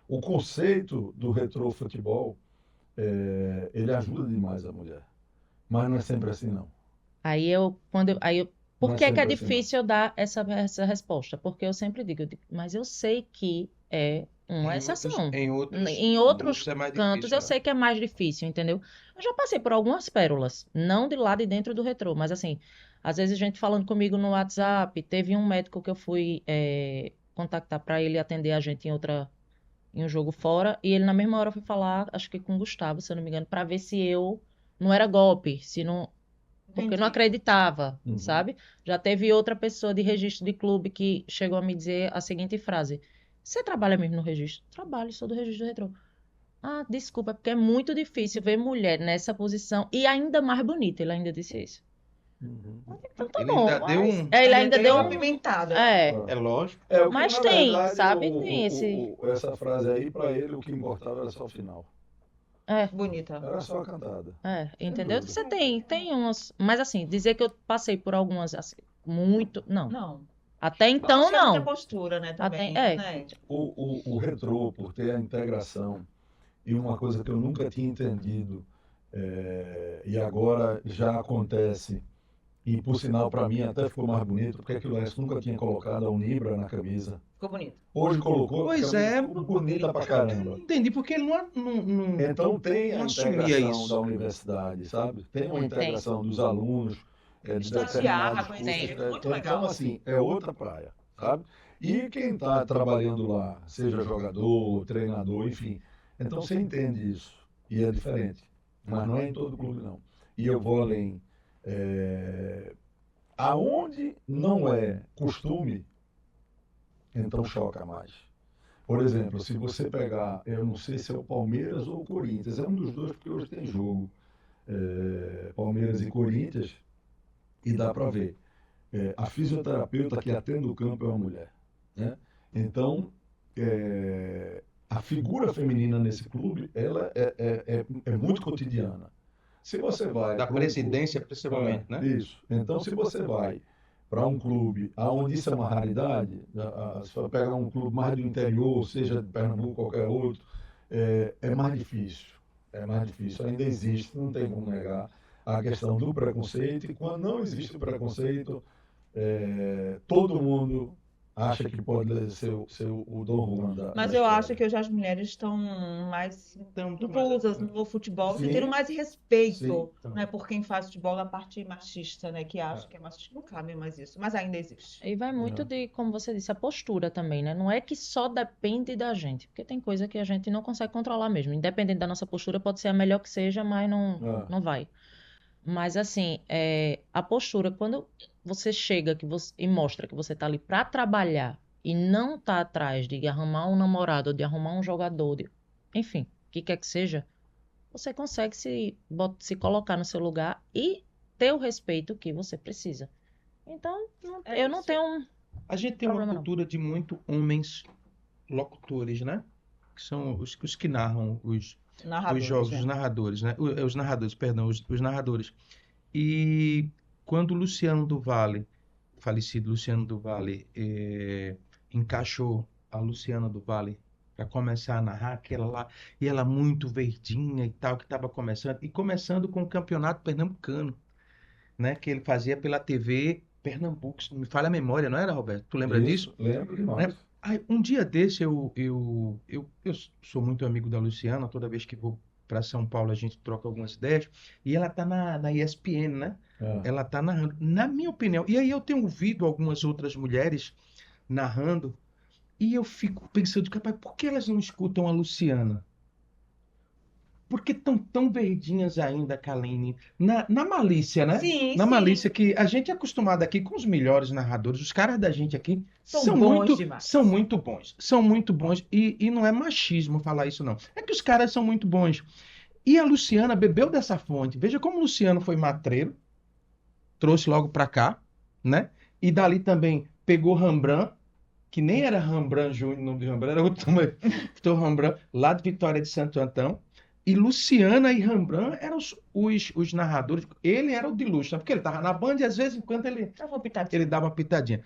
O conceito do retrô futebol, ele ajuda demais a mulher. Mas não é sempre assim, não. Por Não é que é sempre difícil eu dar essa resposta? Porque eu sempre digo, mas eu sei que é uma exceção. Em outros é mais cantos difícil, eu sei que é mais difícil, entendeu? Eu já passei por algumas pérolas, não de lá de dentro do retrô, mas assim, às vezes a gente falando comigo no WhatsApp, teve um médico que eu fui contactar para ele atender a gente em um jogo fora, e ele na mesma hora foi falar, acho que com o Gustavo, se eu não me engano, para ver se eu não era golpe, se não. Porque eu não acreditava, sabe? Já teve outra pessoa de registro de clube que chegou a me dizer a seguinte frase: você trabalha mesmo no registro? Trabalho, sou do registro do retrô. Ah, desculpa, porque é muito difícil ver mulher nessa posição e ainda mais bonita. Ele ainda disse isso. Então tá Ele bom. ainda deu mas- um- ele ainda deu uma um. pimentada. É lógico. Mas na tem, verdade, sabe? Tem esse. essa frase aí, para ele, o que importava era só o final. Bonita. Era só a cantada. Entendeu? dúvida. Você tem umas. Mas assim, dizer que eu passei por algumas, assim, muito. Não. Não. Até então, Tinha muita não. postura, né, também. Né? O retrô, por ter a integração, e uma coisa que eu nunca tinha entendido, e agora já acontece, e por sinal para mim até ficou mais bonito, porque aquilo eu nunca tinha colocado a Unibra na camisa. Ficou bonito. Hoje colocou, Pois a é, camisa ficou bonita pra Eu caramba. não entendi, porque ele não Então tem não a assumia integração isso. da universidade, sabe? Tem uma Tem. integração dos alunos, de Estagiar, determinados conhecer, cursos. muito legal. Então, assim, é outra praia, sabe? E quem está trabalhando lá, seja jogador, treinador, enfim, então você entende isso. E é diferente. Mas não é em todo clube, não. E eu vou além. Aonde não é costume, então choca mais. Por exemplo, se você pegar, eu não sei se é o Palmeiras ou o Corinthians, é um dos dois, porque hoje tem jogo, Palmeiras e Corinthians, e dá para ver. A fisioterapeuta que atende o campo é uma mulher, né? Então, a figura feminina nesse clube, ela é muito cotidiana. Se você vai Da pra um presidência, clube- principalmente, né? Isso. Então, se você vai para um clube onde isso é uma raridade, se você pegar um clube mais do interior, seja de Pernambuco ou qualquer outro, é mais difícil. É mais difícil. Ainda existe, não tem como negar, a questão do preconceito. E quando não existe o preconceito, todo mundo acha que pode ser o Dom Juan da Mas da eu acho história. que hoje as mulheres estão mais Então, inclusas no futebol, Sim. tendo mais respeito, Sim. né, por quem faz futebol, a parte machista, né, que acha que é machista. Não cabe mais isso, mas ainda existe. E vai muito de, como você disse, a postura também, né? Não é que só depende da gente, porque tem coisa que a gente não consegue controlar mesmo. Independente da nossa postura, pode ser a melhor que seja, mas não vai. Mas assim, a postura, quando você chega e mostra que você tá ali para trabalhar e não tá atrás de arrumar um namorado, ou de arrumar um jogador, enfim, o que quer que seja, você consegue se colocar no seu lugar e ter o respeito que você precisa. Então, eu não tenho A gente tem uma problema, não. cultura de muito homens locutores, né? Que são os que narram os Narradores, jogos, né? os narradores, né? Os narradores, perdão, os narradores. E quando o Luciano do Vale, falecido Luciano do Vale, encaixou a Luciana do Vale para começar a narrar aquela lá, e ela muito verdinha e tal, que estava começando com o Campeonato Pernambucano, né? Que ele fazia pela TV Pernambuco, se não me falha a memória, não era, Roberto? Tu lembra disso? Isso, lembro demais. Aí, um dia desse eu sou muito amigo da Luciana, toda vez que vou para São Paulo a gente troca algumas ideias, e ela tá na ESPN, né? Ela tá narrando, na minha opinião. E aí eu tenho ouvido algumas outras mulheres narrando, e eu fico pensando, rapaz, por que elas não escutam a Luciana? Porque estão tão verdinhas ainda, Kaline, na malícia, né? Sim, Na sim. malícia que a gente é acostumado aqui com os melhores narradores, os caras da gente aqui São bons demais. são muito bons, e não é machismo falar isso não, é que os caras são muito bons. E a Luciana bebeu dessa fonte. Veja como o Luciano foi matreiro, trouxe logo para cá, né? E dali também pegou Rembrandt, que nem era Rembrandt Júnior, o nome de Rembrandt era outro, Vitor Rembrandt, lá de Vitória de Santo Antão. E Luciana e Rembrandt eram os narradores. Ele era o de luxo, né? Porque ele estava na Band e às vezes, enquanto ele dava uma pitadinha.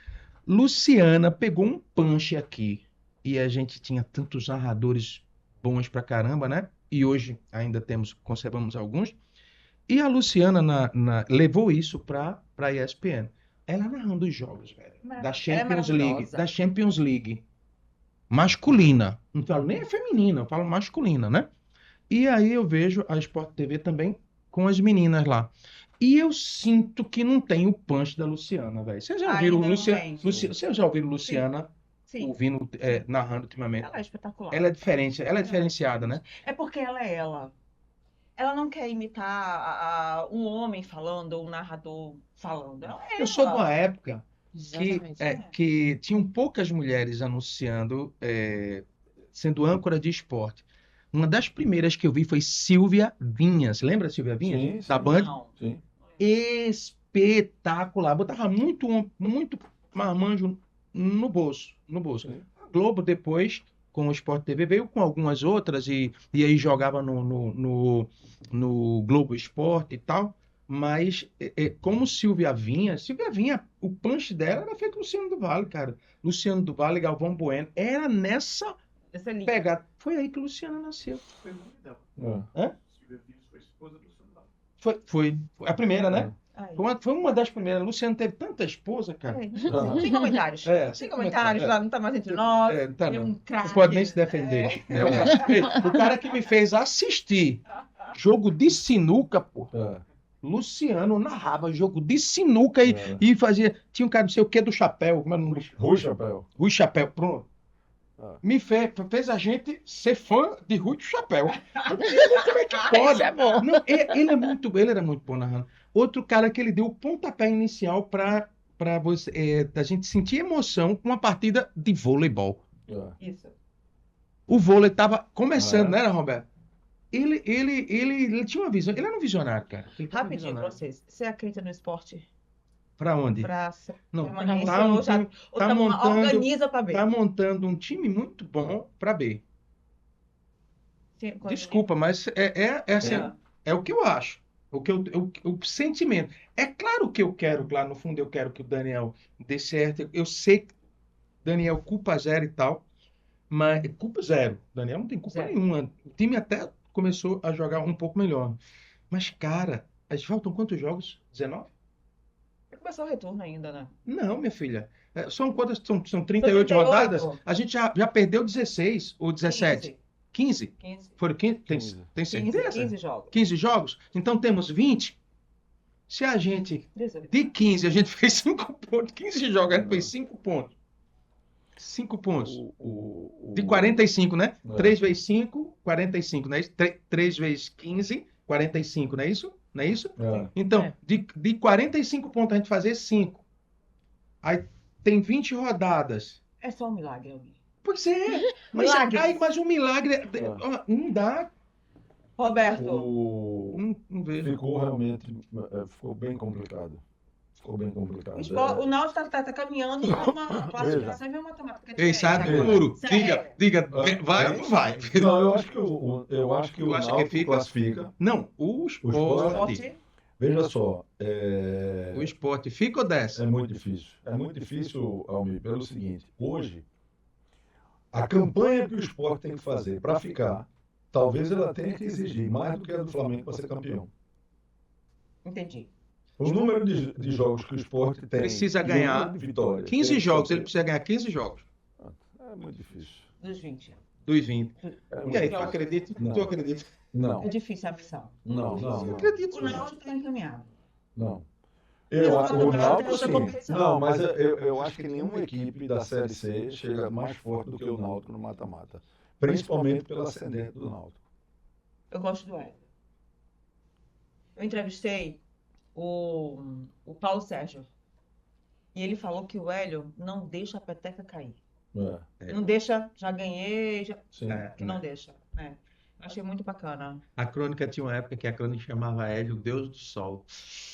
Luciana pegou um punch aqui. E a gente tinha tantos narradores bons pra caramba, né? E hoje ainda conservamos alguns. E a Luciana levou isso pra ESPN. Ela narrando os jogos, velho. Da Champions League. maravilhosa. Da Champions League. Masculina. Não falo nem feminina, eu falo masculina, né? E aí eu vejo a Sport TV também com as meninas lá. E eu sinto que não tem o punch da Luciana, velho. Vocês já ouviram Ainda não Luciana? tem. Vocês já ouviram Luciana Sim, ouvindo, narrando ultimamente? ela é espetacular. Ela é diferente, ela é diferenciada, né? É porque ela é ela. Ela não quer imitar um homem falando, um narrador falando. Ela é Eu sou de ela. uma época Exatamente. que tinham poucas mulheres anunciando, sendo âncora de esporte. Uma das primeiras que eu vi foi Silvia Vinhas. Lembra Silvia Vinhas? Sim, Da sim. Band? Não. Sim. Espetacular. Botava muito marmanjo no bolso. Sim. A Globo depois, com o Sport TV, veio com algumas outras e aí jogava no Globo Esporte e tal. Mas como Silvia Vinha, o punch dela era feito Luciano do Vale, cara. Luciano do Vale, Galvão Bueno. Era nessa Essa é linda. pegada. Foi aí que Luciana nasceu. É. Foi a primeira, né? Aí. Foi uma das primeiras. Luciano teve tanta esposa, cara. Sem comentários. Sem comentários, É. lá não tá mais entre nós. Tá Ele é não. um craque. Não pode nem se defender. O cara que me fez assistir jogo de sinuca, pô. Luciano narrava jogo de sinuca e fazia. Tinha um cara não sei o que do chapéu. Como é o nome? Rui Chapéu. Rui Chapéu, pronto. Me fez a gente ser fã de Rui Chapéu. Como é que pode? Não, ele era muito bom narrando. Outro cara que ele deu o pontapé inicial para a gente sentir emoção com uma partida de voleibol. Isso. O vôlei estava começando, né, Roberto? Ele tinha uma visão. Ele era um visionário, cara. Ele era um Rapidinho pra visionário. vocês. Você acredita no esporte? Para onde? Para Não, permanência tá ou já ou tá tá montando, organiza para B? tá montando um time muito bom para B. Sim, Desculpa, mas assim, Ah, é o que eu acho. O sentimento. É claro que eu quero, lá no fundo, eu quero que o Daniel dê certo. Eu sei que Daniel culpa zero e tal, mas culpa zero. Daniel não tem culpa Zero. nenhuma. O time até começou a jogar um pouco melhor. Mas, cara, faltam quantos jogos? 19? Vai começar o retorno ainda, né? Não, minha filha. São quantas? São São 38 rodadas? 38. A gente já perdeu 16 ou 17? 15? 15. Foram 15? Tem 15. 15, certeza? 15 jogos. 15 jogos? Então temos 20. Se a gente, 18. de 15, a gente fez 5 pontos. 15 jogos, a gente fez 5 pontos. 5 pontos. De 45, né? É. 3 vezes 5, 45, não é isso? 3 vezes 15, 45, não é isso? Não é isso? É. Então, É. de 45 pontos a gente fazer 5. Aí tem 20 rodadas. É só um milagre, Elmi. Pois é. Mas, Milagres. mas um milagre ó, não dá. Roberto, Não vejo. Ficou realmente, ficou bem complicado. Ficou bem complicado. o Náutico está caminhando para uma classificação e vem uma matemática Ei, diferente sabe, agora. Muro? Sério. Diga, vai ou não vai? Não, eu acho que o Tu acha que Náutico fica? classifica. Não, o Sport. esporte. Esporte, Veja só, O esporte fica ou desce? é muito difícil. É muito difícil, Almir, pelo seguinte: hoje, a campanha que o esporte tem que fazer para ficar, talvez ela tenha que exigir mais do que a do Flamengo para ser campeão. entendi. O número de jogos que o esporte tem. Precisa e o ganhar número de vitórias. 15 tem que jogos, ser- ele precisa ganhar 15 jogos É muito difícil. Dos 20. dos 20. É E muito aí, tu jogos. acredita? Não. Tu acredita? Não, É difícil a missão. não, Eu não. acredito. O Náutico está encaminhado. Não. Não, O Náutico outra sim. competição. Não, mas eu acho que nenhuma equipe da Série C chega mais forte do que o Náutico no mata-mata. Principalmente pelo ascendente do Náutico. Eu gosto do Hélio. Eu entrevistei o Paulo Sérgio. E ele falou que o Hélio não deixa a peteca cair. É, Não deixa, já ganhei, sim. que não deixa. Né? Achei muito bacana. A crônica tinha uma época que a crônica chamava Hélio o Deus do Sol.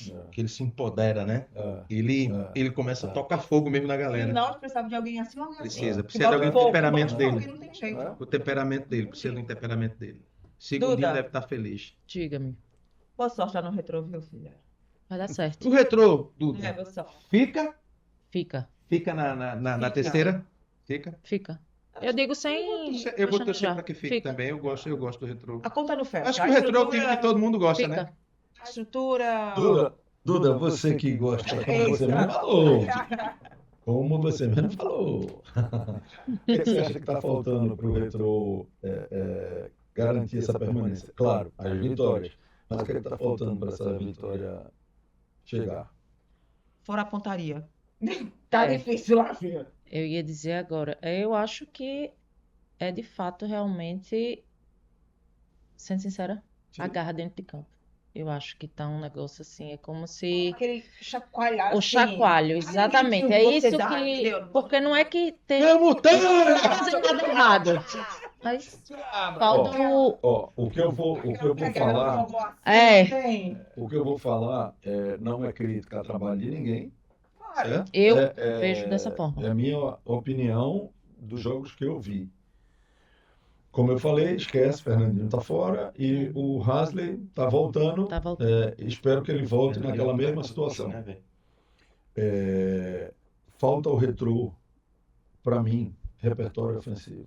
É, Que ele se empodera, né? é. Ele começa a tocar fogo mesmo na E o galera. Náutico precisava de alguém assim ou alguém assim. Precisa. Que Precisa de bota alguém do fogo, temperamento bota fogo, dele. ele não tem jeito. É. O temperamento dele. Precisa do temperamento dele. Segundinho Duda. deve estar feliz. Diga-me. Boa sorte lá no retrô, viu, filha? Vai dar certo. O retrô, É, Duda, boa sorte. fica? Fica. Fica na Fica. terceira? Fica? Fica. Eu digo sem. Eu vou torcer pestanejar. para que fique também. Eu gosto do retrô. A conta não fecha. Acho que A o retrô é o time estrutura- que todo mundo gosta, Fica. né? A estrutura... Duda, você que gosta, como você mesmo falou. Como você mesmo falou. O que você acha que está faltando para o Retrô garantir essa permanência? Claro, as vitórias. Mas o que está faltando para essa vitória chegar? Fora a pontaria. Tá É. difícil lá, filha. Eu ia dizer agora. Eu acho que é de fato realmente, sendo sincera, a garra dentro de campo. Eu acho que tá um negócio assim, é como se Aquele chacoalhar o assim. chacoalho, exatamente. que É você isso dá, que, entendeu? porque não é que tem Vamos, tá fazendo nada errado, mas falta o O que eu vou falar, o que eu vou falar não é crítica a trabalho de ninguém, certo? eu vejo dessa forma. É a minha opinião dos jogos que eu vi. Como eu falei, esquece, Fernandinho está fora e o Hasley está voltando. Tá voltando. Espero que ele volte naquela mesma situação. Falta o Retrô, para mim, repertório ofensivo.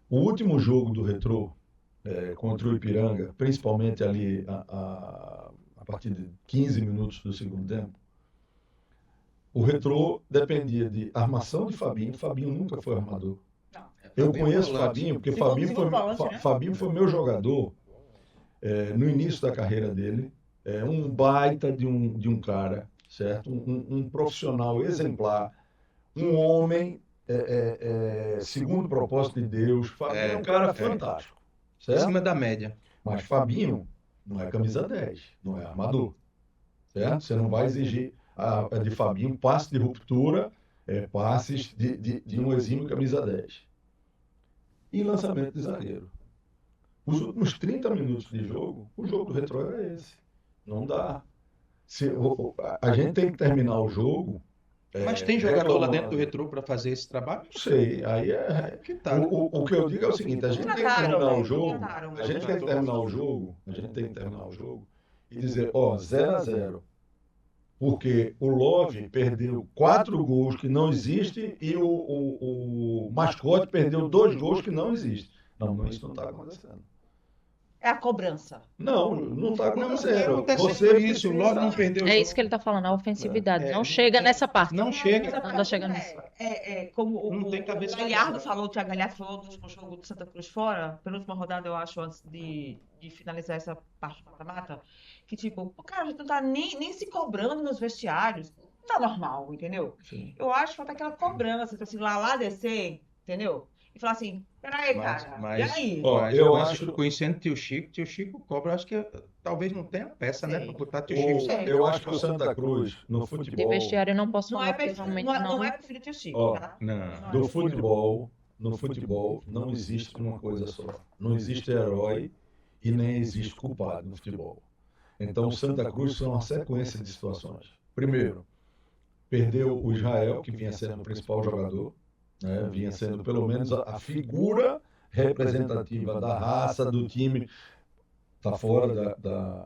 O último jogo do Retrô contra o Ipiranga, principalmente ali a partir de 15 minutos do segundo tempo, o Retrô dependia de armação de Fabinho. Fabinho nunca foi armador. Eu conheço Fabinho, porque Fabinho foi meu jogador no início da carreira dele. Um baita de um cara, certo? Um profissional exemplar, um homem segundo o propósito de Deus. Fabinho é um cara fantástico, certo? Acima da média. Mas Fabinho não é camisa 10, não é armador, certo? Você não vai exigir de Fabinho passe de ruptura, passes de um exímio camisa 10. E lançamento de zagueiro. Os últimos 30 minutos de jogo, o jogo do Retrô era esse. Não dá. A gente tem que terminar o jogo. Mas tem jogador lá dentro do reclamando. Retrô para fazer esse trabalho? Não sei, aí Que tá, né? o que eu digo é o seguinte, a gente tem que terminar o jogo, Contrataram. a gente tem que terminar o jogo, a gente tem que terminar o jogo e dizer, ó, 0-0. Porque o Love perdeu 4 gols que não existem e o Mascote perdeu 2 gols que não existem. Não, isso não está acontecendo. É a cobrança. Não está Não acontecendo. aconteceu Você isso, o Love não perdeu o É jogo. isso que ele está falando, a ofensividade. É, Não chega nessa parte. Não chega. Não tá chegando nisso. Como Não o tem cabeça Galhardo pra isso. falou, o Thiago Galhardo falou no último jogo do Santa Cruz fora, penúltima rodada, eu acho, antes de finalizar essa parte do mata-mata, que tipo, cara, a gente não tá nem se cobrando nos vestiários. Não tá normal, entendeu? Sim. Eu acho que falta aquela cobrança, tipo assim, lá descer, entendeu? E falar assim, peraí, cara, e aí? Eu Mas acho- conhecendo tio Chico cobra, acho que talvez não tenha peça, né, Sei. para botar tio Chico. Eu acho que o Santa Cruz, no De futebol, vestiário eu não posso Não falar, é porque perfil, realmente não não. é perfil do tio Chico, Ó, tá? Não. no futebol não existe uma coisa só. Não existe herói e nem existe culpado no futebol. Então, o Santa Cruz são uma sequência de situações. Primeiro, perdeu o Israel, que vinha sendo o principal jogador, né? Vinha sendo pelo menos a figura representativa da raça, do time, está fora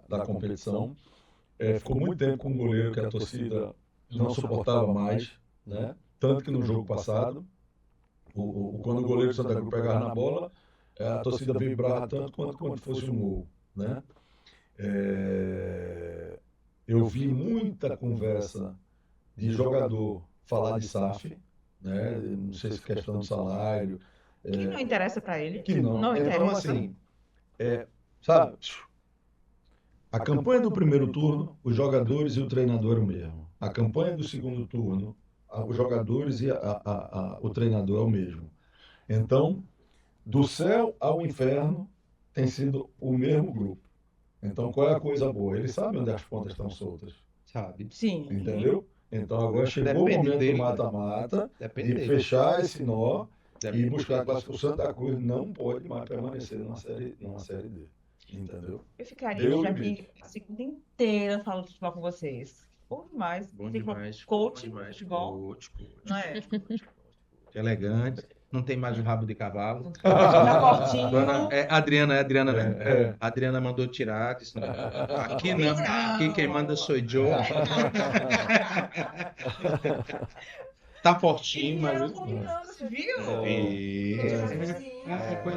da competição. Ficou muito tempo com um goleiro que a torcida não suportava mais, né? Tanto que no jogo passado, quando o goleiro do Santa Cruz pegava na bola, a torcida vibrava tanto quanto fosse um gol, né? Eu vi muita conversa de jogador falar de SAF, né? Não sei se questão de salário, Que não interessa pra ele. que não. Não Então, interessa. assim, sabe, a campanha do primeiro turno, os jogadores e o treinador é o mesmo. A campanha do segundo turno, os jogadores e o treinador é o mesmo. Então, do céu ao inferno tem sido o mesmo grupo. Então, qual é a coisa boa? Eles sabem onde as pontas estão soltas, Sabe? Sim. entendeu? Então, agora chegou o Depende momento dele. do mata-mata, Depende de dele. fechar esse nó e Depende. buscar a classificação. O Santa Cruz não pode mais permanecer numa série D, entendeu? Eu ficaria Deu aqui limite. a segunda inteira falando de futebol com vocês. Bom demais. Bom Tem demais. coach, bom demais. futebol. Coach. Não é? Elegante. Não tem mais o rabo de cavalo. Tá fortinho. Adriana, né? É. A Adriana mandou tirar. Disse, não, aqui não. Aqui quem manda sou eu. Tá fortinho, mas. Eles combinando, você viu? E... Sim. Foi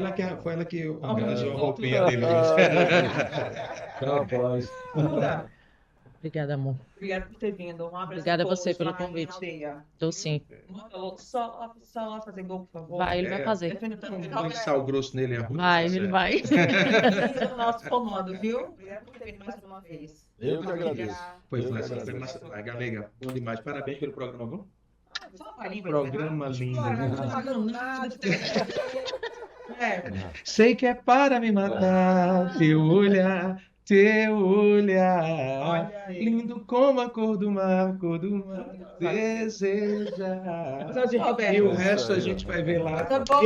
ela que organizou a roupinha dele. Capaz. Duda, Obrigada, amor. obrigada por ter vindo. Um abraço. Obrigada a você todos pelo lá na convite. aldeia. Tô sim. Manda logo só lá fazer gol, por favor. Vai, ele vai fazer. Defende tanto que Põe sal grosso nele. arroz, Vai, tá ele certo. vai. Esse é o nosso comando, viu? Obrigada por ter vindo mais uma vez. Eu que agradeço. Foi Eu que massa, agradeço. Galega. Bom demais. Parabéns pelo programa, viu? Só uma palhinha, Programa né? lindo. Bora, não tô pagando nada. É. Sei que é para me matar, teu olhar. Olha aí. Lindo como a cor do mar deseja. Só de Roberto. E o resto a gente vai ver lá. Tá bom.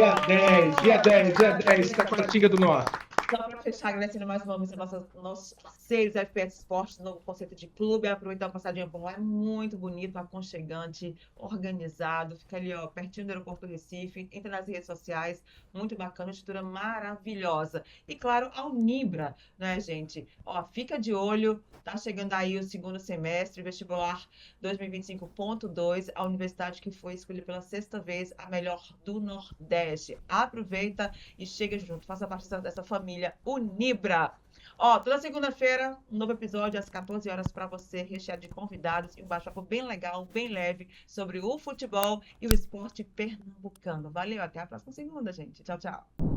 Dia 10, Taquaritinga do Norte. Só para fechar, agradecendo mais uma vez a nossos parceiros FPS Esportes, novo conceito de clube. Aproveitar uma passadinha por lá, é muito bonito, aconchegante, organizado. Fica ali, ó, pertinho do aeroporto do Recife. Entra nas redes sociais, muito bacana, estrutura maravilhosa. E claro, a Unibra, né, gente? Ó, fica de olho, tá chegando aí o segundo semestre, vestibular 2025.2, a universidade que foi escolhida pela 6ª vez a melhor do Nordeste. Aproveita e chega junto, faça parte dessa família Unibra. Ó, toda segunda-feira, um novo episódio às 14 horas para você, recheado de convidados e um bate-papo bem legal, bem leve sobre o futebol e o esporte pernambucano. Valeu, até a próxima segunda, gente. Tchau, tchau.